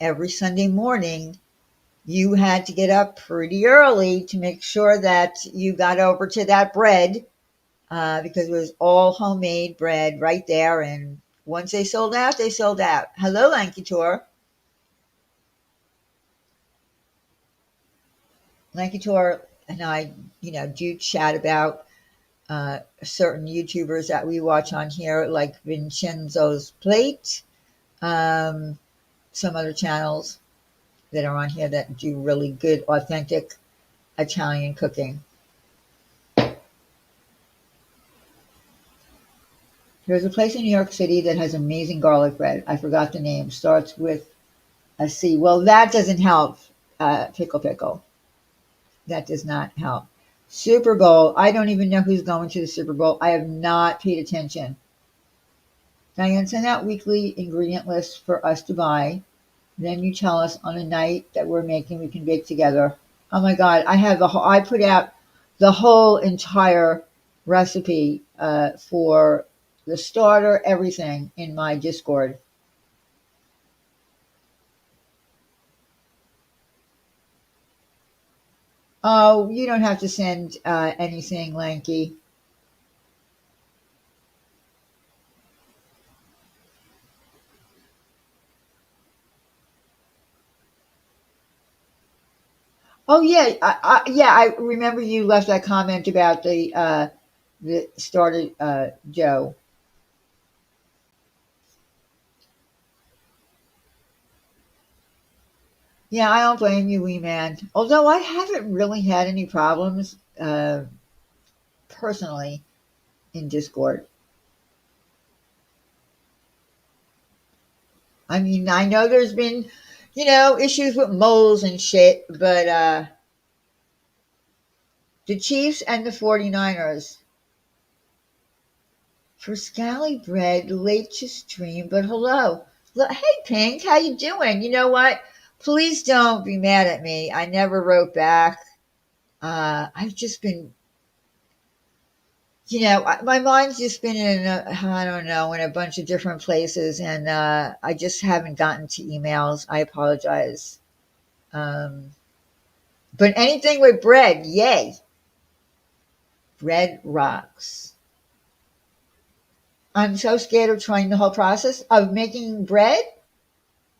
every Sunday morning you had to get up pretty early to make sure that you got over to that bread because it was all homemade bread right there. And once they sold out, they sold out. Hello, Lanky Tour. Lanky Tour and I, do chat about certain YouTubers that we watch on here, like Vincenzo's Plate, um, some other channels that are on here that do really good, authentic Italian cooking. There's a place in New York City that has amazing garlic bread. I forgot the name. Starts with a C. Well, that doesn't help. Pickle pickle. That does not help. Super Bowl. I don't even know who's going to the Super Bowl. I have not paid attention. Diane, send out weekly ingredient lists for us to buy. Then you tell us on a night that we're making, we can bake together. Oh my God, I have the whole, I put out the whole entire recipe for the starter, everything in my Discord. Oh, you don't have to send anything, Lanky. Oh yeah, yeah. I remember you left that comment about the starter Joe. Yeah, I don't blame you, wee man. Although I haven't really had any problems personally in Discord. I mean, I know there's been, issues with moles and shit, but the Chiefs and the 49ers for Scally Bread, late to stream, but hello. Look, hey, Pink, how you doing? You know what? Please don't be mad at me. I never wrote back. I've just been, my mind's just been I don't know, in a bunch of different places, and I just haven't gotten to emails. I apologize. Um, but anything with bread, yay. Bread rocks. I'm so scared of trying the whole process of making bread.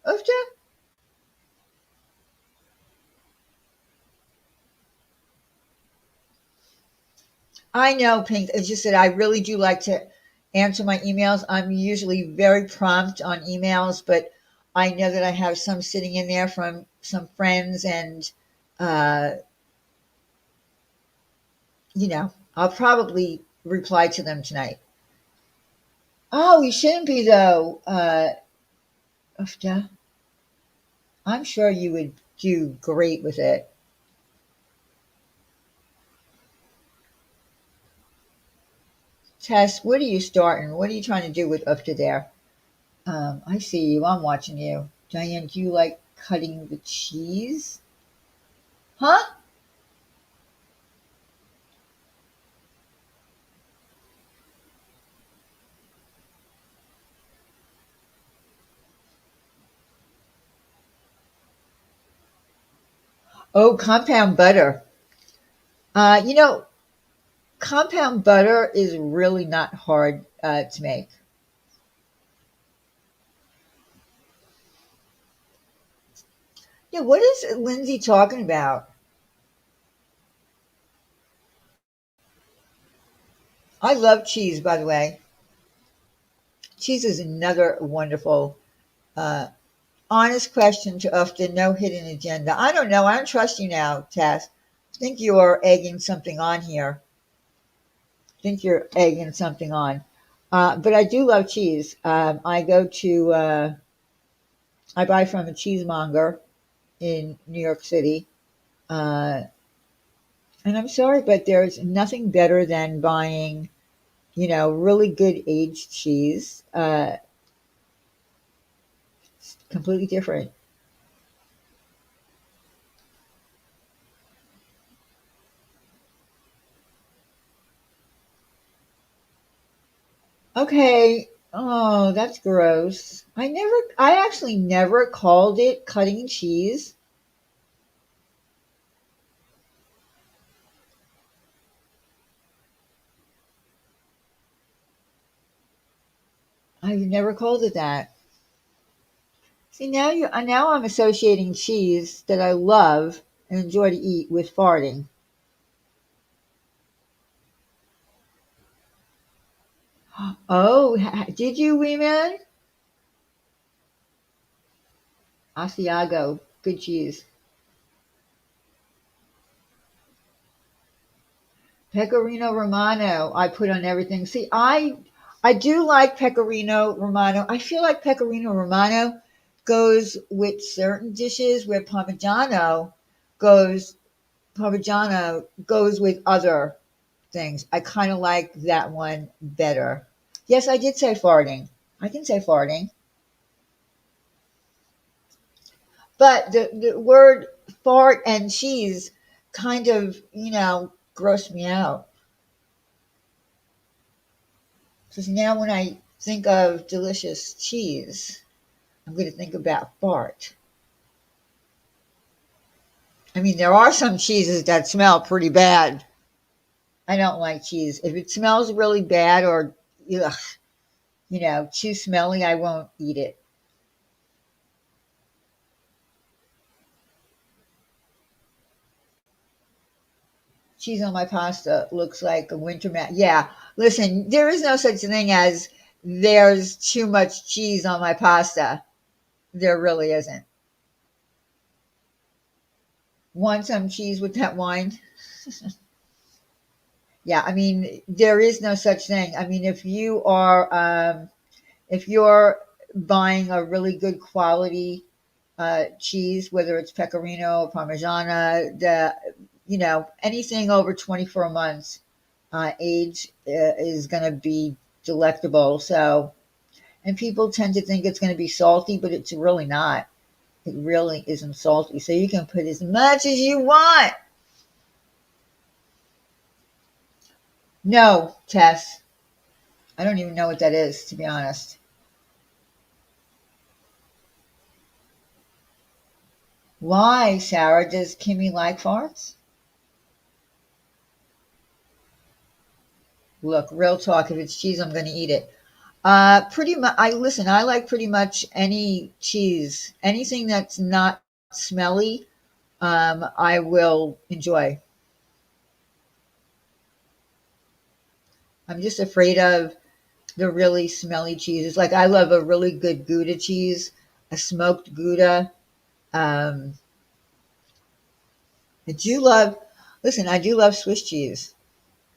Ufta. I know, Pink. It's just that I really do like to answer my emails. I'm usually very prompt on emails, but I know that I have some sitting in there from some friends, and uh, I'll probably reply to them tonight. Oh, you shouldn't be though. Ufta. I'm sure you would do great with it. Tess, what are you starting? What are you trying to do with up to there? I see you. I'm watching you. Diane, do you like cutting the cheese? Huh? Oh, compound butter. Uh, you know, compound butter is really not hard to make. Yeah, what is Lindsay talking about? I love cheese, by the way. Cheese is another wonderful, uh, honest question to often no hidden agenda. I don't know. I don't trust you now, Tess. I think you're egging something on here. I think you're egging something on. But I do love cheese. I buy from a cheesemonger in New York City. Uh, and I'm sorry, but there's nothing better than buying, really good aged cheese. It's completely different. Okay. Oh, that's gross. I actually never called it cutting cheese. I've never called it that. See, now I'm associating cheese that I love and enjoy to eat with farting. Oh, did you, wee man? Asiago, good cheese. Pecorino Romano, I put on everything. See, I I do like Pecorino Romano. I feel like Pecorino Romano goes with certain dishes where goes Parmigiano goes with other things. I kind of like that one better. Yes, I did say farting. I can say farting. But the word fart and cheese kind of, gross me out. Because now when I think of delicious cheese, I'm going to think about fart. I mean, there are some cheeses that smell pretty bad. I don't like cheese. If it smells really bad or, ugh, too smelly, I won't eat it. Cheese on my pasta looks like a winter Yeah, listen, there is no such thing as there's too much cheese on my pasta. There really isn't. Want some cheese with that wine? Yeah, I mean, there is no such thing. I mean, if you're buying a really good quality cheese, whether it's pecorino or parmigiana, anything over 24 months age is going to be delectable. So, and people tend to think it's going to be salty, but it's really not. It really isn't salty. So you can put as much as you want. No, Tess. I don't even know what that is, to be honest. Why, Sarah? Does Kimmy like farts? Look, real talk. If it's cheese, I'm going to eat it. Pretty much. I listen. I like pretty much any cheese, anything that's not smelly. I will enjoy. I'm just afraid of the really smelly cheeses. Like I love a really good Gouda cheese, a smoked Gouda. Um, I do love. Listen, I do love Swiss cheese.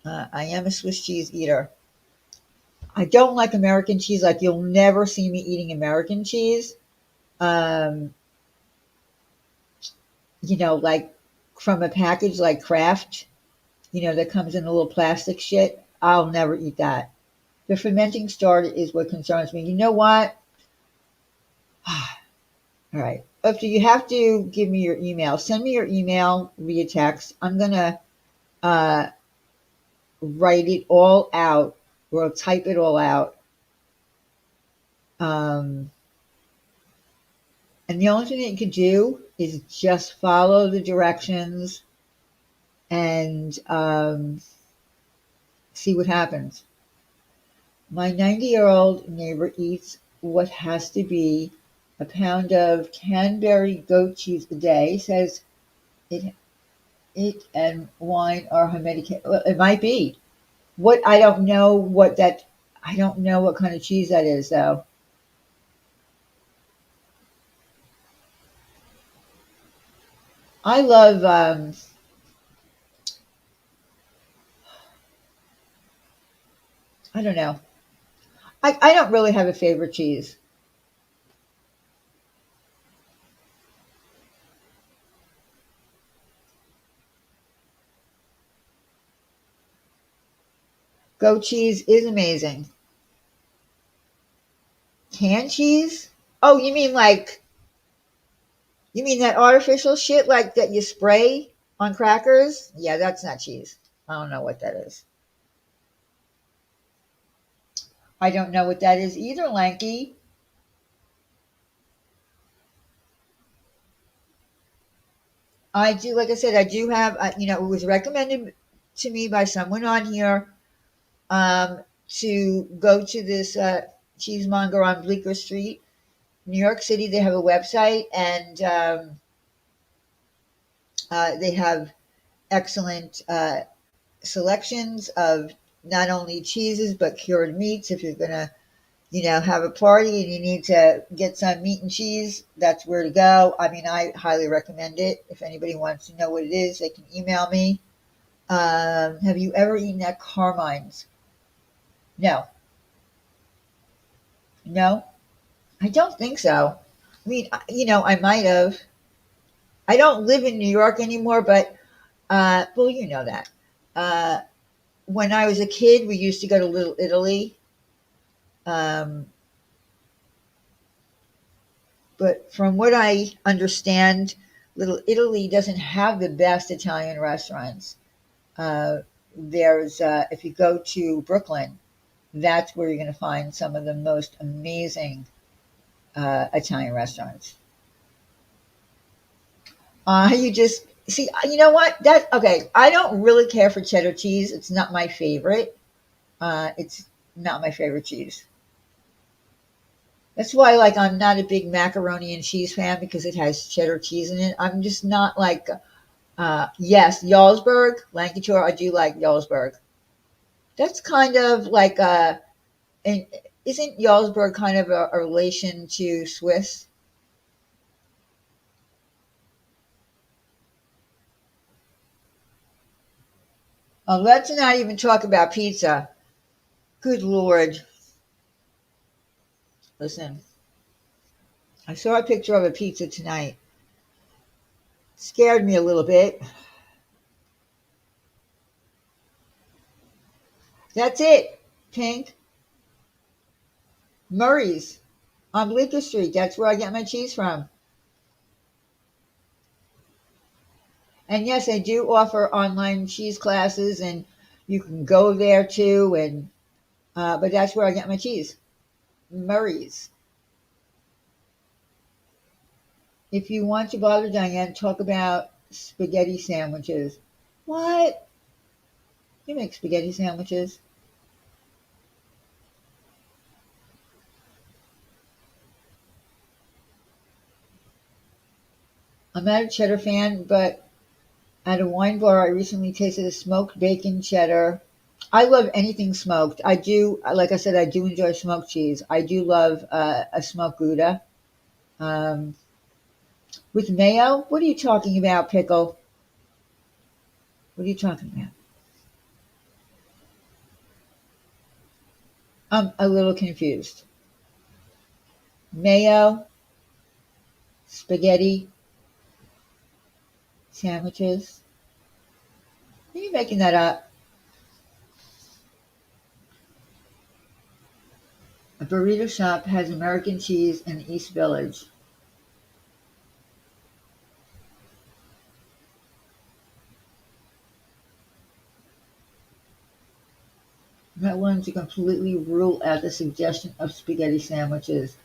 I am a Swiss cheese eater. I don't like American cheese. Like you'll never see me eating American cheese. Um, like from a package like Kraft, that comes in a little plastic shit. I'll never eat that. The fermenting starter is what concerns me. You know what? All right. After you have to give me your email, send me your email via text. I'm gonna uh, write it all out or type it all out. Um, and the only thing that you can do is just follow the directions and see what happens. My 90-year-old neighbor eats what has to be a pound of Canberry goat cheese a day. Says it and wine are her medication. Well, it might be. What I don't know what that. I don't know what kind of cheese that is though. I love. I don't know. I don't really have a favorite cheese. Goat cheese is amazing. Canned cheese? Oh, you mean that artificial shit like that you spray on crackers? Yeah, that's not cheese. I don't know what that is. I don't know what that is either, Lanky. I do, like I said, I do have, it was recommended to me by someone on here to go to this cheesemonger on Bleecker Street, New York City. They have a website and they have excellent selections of not only cheeses but cured meats. If you're going to have a party and you need to get some meat and cheese, that's where to go. I mean, I highly recommend it. If anybody wants to know what it is, they can email me. Have you ever eaten at Carmine's? No. No, I don't think so. I mean, I might have. I don't live in New York anymore, but well, you know that. Uh, when I was a kid, we used to go to Little Italy. Um, but from what I understand, Little Italy doesn't have the best Italian restaurants. There's if you go to Brooklyn, that's where you're going to find some of the most amazing Italian restaurants. You just see, you know what? That okay. I don't really care for cheddar cheese. It's not my favorite. It's not my favorite cheese. That's why, like, I'm not a big macaroni and cheese fan because it has cheddar cheese in it. I'm just not like, yes, Jarlsberg, Lancashire. I do like Jarlsberg. That's kind of like and isn't Jarlsberg kind of a relation to Swiss? Let's not even talk about pizza. Good Lord. Listen, I saw a picture of a pizza tonight. Scared me a little bit. That's it. Pink. Murray's on Bleecker Street. That's where I get my cheese from. And yes, I do offer online cheese classes, and you can go there too. And but that's where I get my cheese. Murray's. If you want to bother Diane, talk about spaghetti sandwiches. What? You make spaghetti sandwiches? I'm not a cheddar fan, but at a wine bar, I recently tasted a smoked bacon cheddar. I love anything smoked. I do, like I said, I do enjoy smoked cheese. I do love a smoked Gouda. Um, with mayo? What are you talking about, pickle? What are you talking about? I'm a little confused. Mayo, spaghetti, sandwiches. Are you making that up? A burrito shop has American cheese in East Village. I'm not willing to completely rule out the suggestion of spaghetti sandwiches.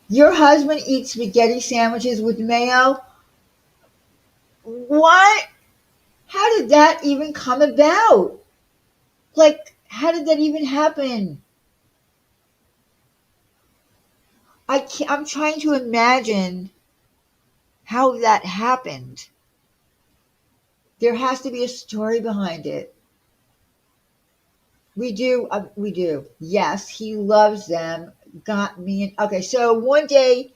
Your husband eats spaghetti sandwiches with mayo? What? How did that even come about? Like, how did that even happen? I'm trying to imagine how that happened. There has to be a story behind it. We do. We do. Yes, he loves them. Got me. Okay, so one day,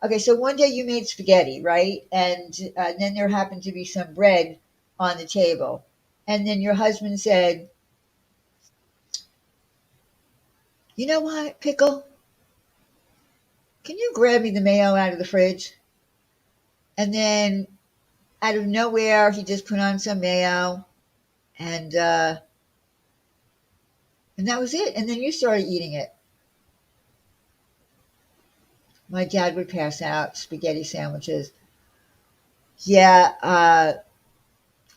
you made spaghetti, right? And then there happened to be some bread on the table, and then your husband said, "You know what, pickle? Can you grab me the mayo out of the fridge?" And then out of nowhere, he just put on some mayo, and and that was it. And then you started eating it. My dad would pass out spaghetti sandwiches. Yeah,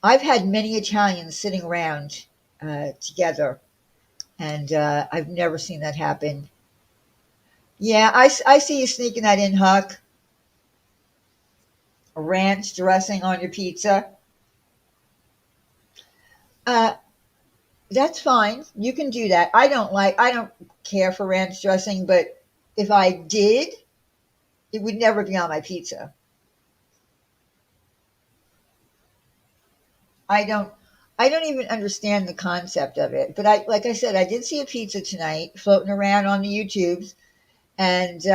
I've had many Italians sitting around together, and I've never seen that happen. Yeah, I see you sneaking that in, Huck. Ranch dressing on your pizza. Uh, that's fine. You can do that. I don't care for ranch dressing, but if I did, it would never be on my pizza. I don't I don't even understand the concept of it. But I like I said, I did see a pizza tonight floating around on the YouTubes, and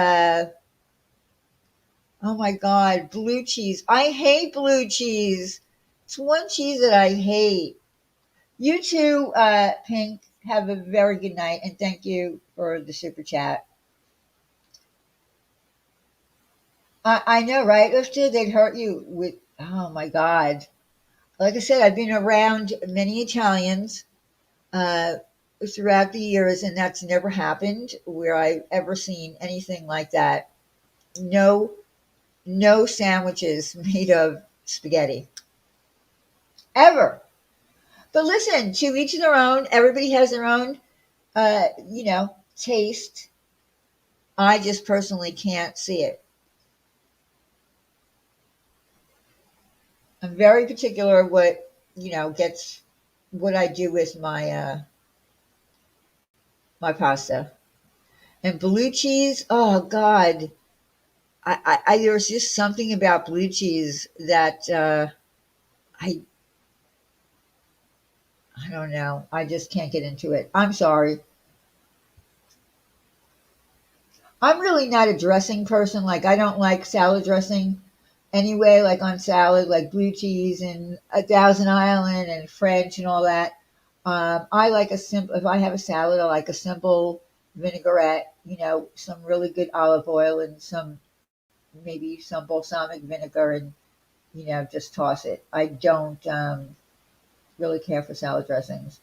oh my God, blue cheese. I hate blue cheese. It's one cheese that I hate. You too, Pink. Have a very good night, and thank you for the super chat. I know, right? If they'd hurt you with, oh my God. Like I said, I've been around many Italians uh, throughout the years, and that's never happened where I've ever seen anything like that. No, no sandwiches made of spaghetti ever. But listen, to each their own. Everybody has their own, taste. I just personally can't see it. I'm very particular what gets what I do with my pasta and blue cheese. Oh God, there's just something about blue cheese that I I don't know. I just can't get into it. I'm sorry. I'm really not a dressing person. Like I don't like salad dressing anyway. Like on salad, like blue cheese and a Thousand Island and French and all that. I like a simple. If I have a salad, I like a simple vinaigrette. Some really good olive oil and some maybe some balsamic vinegar, and just toss it. I don't really care for salad dressings.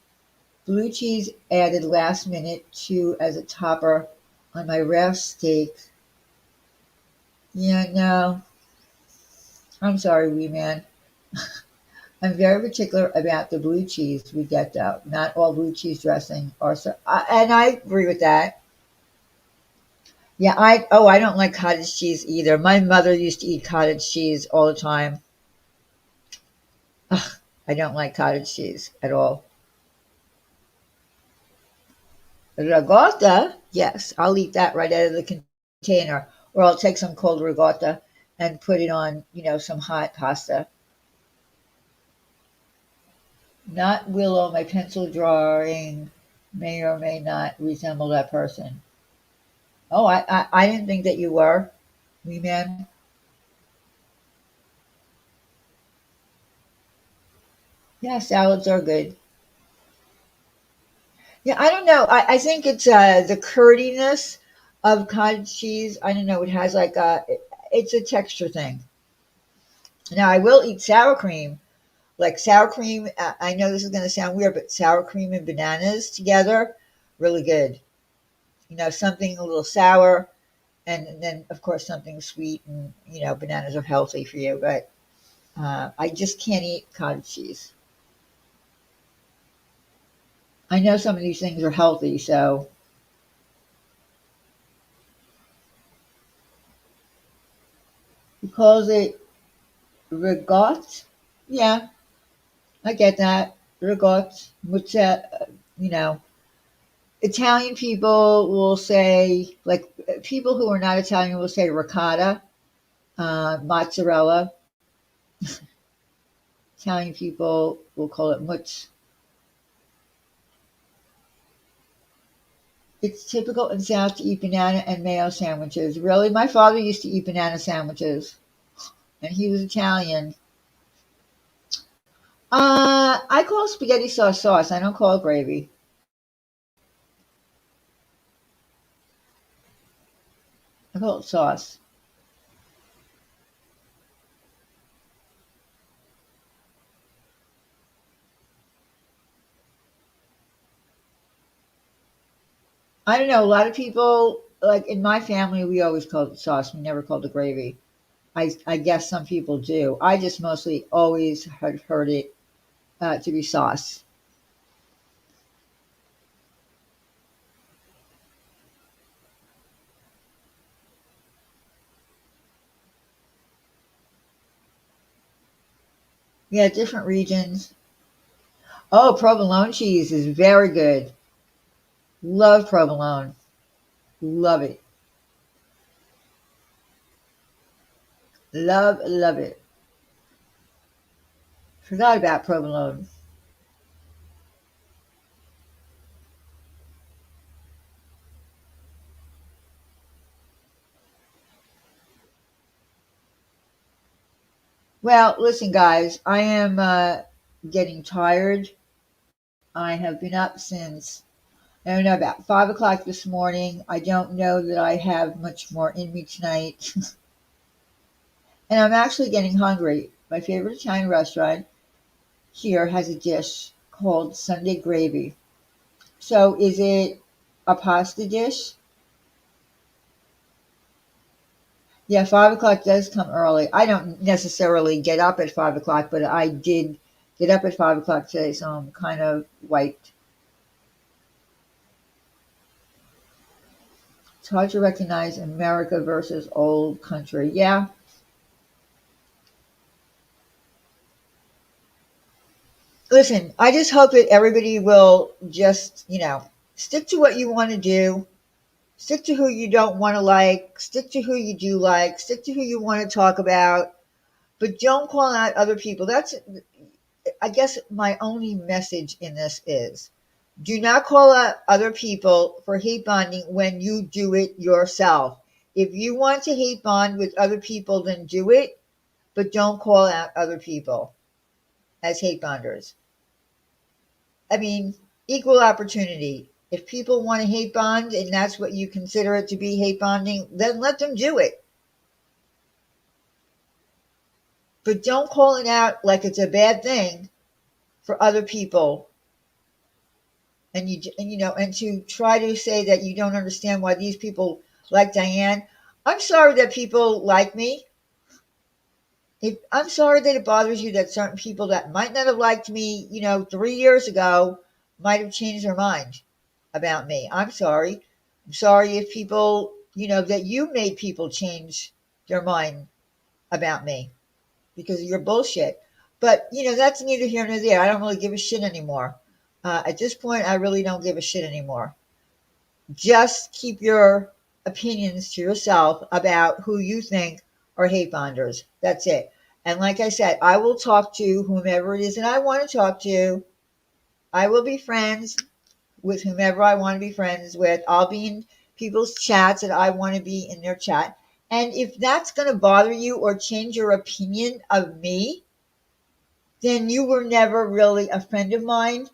Blue cheese added last minute to as a topper on my rare steak. Yeah, no, I'm sorry, wee man. I'm very particular about the blue cheese we get though. Not all blue cheese dressing are so, and I agree with that. Yeah, I don't like cottage cheese either. My mother used to eat cottage cheese all the time. Ugh, I don't like cottage cheese at all. Ricotta, yes, I'll eat that right out of the container, or I'll take some cold ricotta and put it on, some hot pasta. Not Willow, my pencil drawing may or may not resemble that person. Oh, I didn't think that you were, wee man. Yeah, salads are good. Yeah, I don't know. I think it's the curdiness of cottage cheese. I don't know. It has like it's a texture thing. Now I will eat sour cream. Like sour cream, I know this is going to sound weird, but sour cream and bananas together, really good. Something a little sour, and then of course something sweet, and bananas are healthy for you. But I just can't eat cottage cheese. I know some of these things are healthy, so he calls it rigot. Yeah, I get that. Rigot, which you know, Italian people will say, like people who are not Italian will say ricotta, mozzarella. Italian people will call it mutz. It's typical in South to eat banana and mayo sandwiches. Really, my father used to eat banana sandwiches, and he was Italian. I call spaghetti sauce sauce. I don't call it gravy. I call it sauce. I don't know. A lot of people, like in my family, we always called it sauce. We never called it gravy. I guess some people do. I just mostly always heard it to be sauce. Yeah, different regions. Oh, provolone cheese is very good. Love provolone. Love it. Love it. Forgot about provolone. Well, listen, guys, I am getting tired. I have been up since, I don't know, about 5 o'clock this morning. I don't know that I have much more in me tonight. And I'm actually getting hungry. My favorite Italian restaurant here has a dish called Sunday gravy. So is it a pasta dish? Yeah, 5 o'clock does come early. I don't necessarily get up at 5 o'clock, but I did get up at 5 o'clock today, so I'm kind of wiped. It's hard to recognize America versus old country. Yeah. Listen, I just hope that everybody will just, stick to what you want to do, stick to who you don't want to like, stick to who you do like, stick to who you want to talk about, but don't call out other people. That's, I guess, my only message in this is do not call out other people for hate bonding when you do it yourself. If you want to hate bond with other people, then do it, but don't call out other people as hate bonders. I mean, equal opportunity. If people want to hate bond and that's what you consider it to be hate bonding, then let them do it. But don't call it out like it's a bad thing for other people. And to try to say that you don't understand why these people like Diane. I'm sorry that people like me. I'm sorry that it bothers you that certain people that might not have liked me, 3 years ago might have changed their mind about me. I'm sorry. I'm sorry if people, that you made people change their mind about me because of your bullshit. But, that's neither here nor there. I don't really give a shit anymore. At this point, I really don't give a shit anymore. Just keep your opinions to yourself about who you think are hate bonders. That's it. And like I said, I will talk to whomever it is that I want to talk to. I will be friends with whomever I want to be friends with. I'll be in people's chats that I want to be in their chat. And if that's going to bother you or change your opinion of me, then you were never really a friend of mine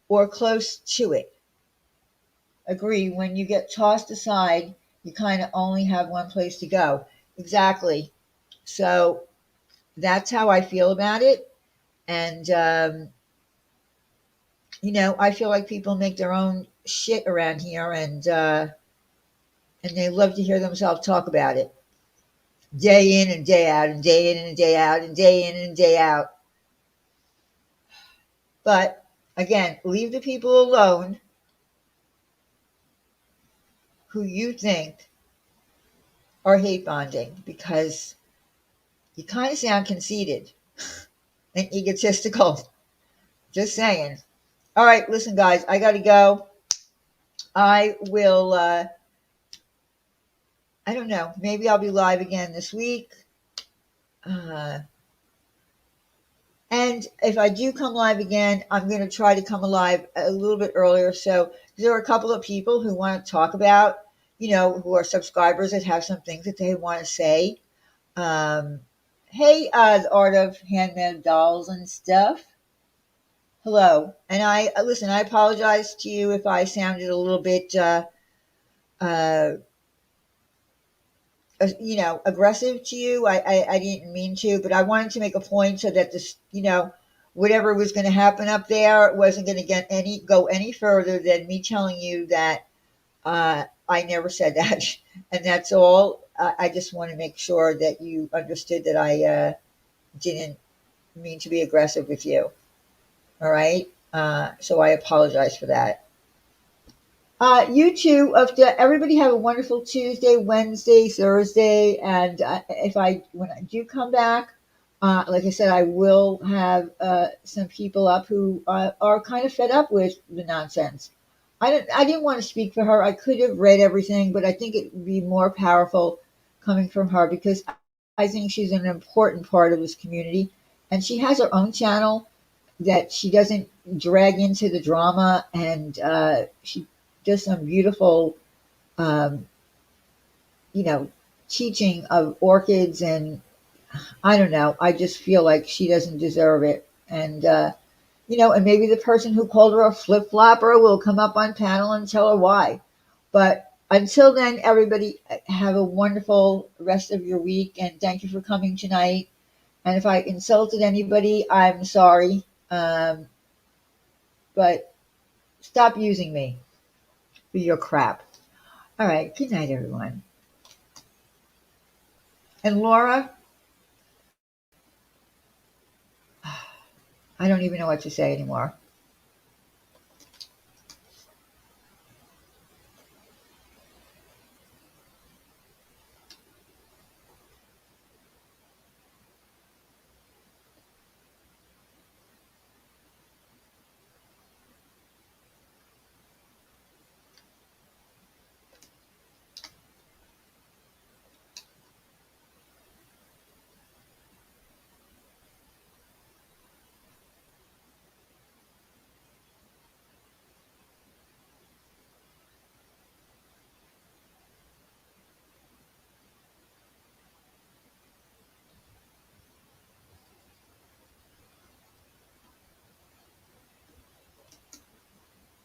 or close to it. Agree, when you get tossed aside, you kind of only have one place to go. Exactly. So that's how I feel about it. And, I feel like people make their own shit around here and they love to hear themselves talk about it day in and day out and day in and day out and day in and day out. But again, leave the people alone who you think are hate bonding because you kind of sound conceited and egotistical. Just saying. All right, listen, guys, I got to go. I will, I don't know, maybe I'll be live again this week. Uh, and if I do come live again, I'm going to try to come alive a little bit earlier. So there are a couple of people who want to talk about, who are subscribers that have some things that they want to say. Um, hey, the art of handmade dolls and stuff. Hello. And listen, I apologize to you if I sounded a little bit, uh, aggressive to you. I didn't mean to, but I wanted to make a point so that this, whatever was going to happen up there wasn't going to go any further than me telling you that I never said that, and that's all. I just want to make sure that you understood that I didn't mean to be aggressive with you. All right. So I apologize for that. You too. Everybody have a wonderful Tuesday, Wednesday, Thursday, and when I do come back, like I said, I will have some people up who are kind of fed up with the nonsense. I didn't want to speak for her. I could have read everything, but I think it would be more powerful coming from her because I think she's an important part of this community, and she has her own channel that she doesn't drag into the drama, and she does some beautiful, um, you know, teaching of orchids, and I don't know. I just feel like she doesn't deserve it, and and maybe the person who called her a flip flopper will come up on panel and tell her why. But Until then, everybody, have a wonderful rest of your week, and thank you for coming tonight. And if I insulted anybody, I'm sorry. But stop using me for your crap. All right. Good night, everyone. And Laura, I don't even know what to say anymore.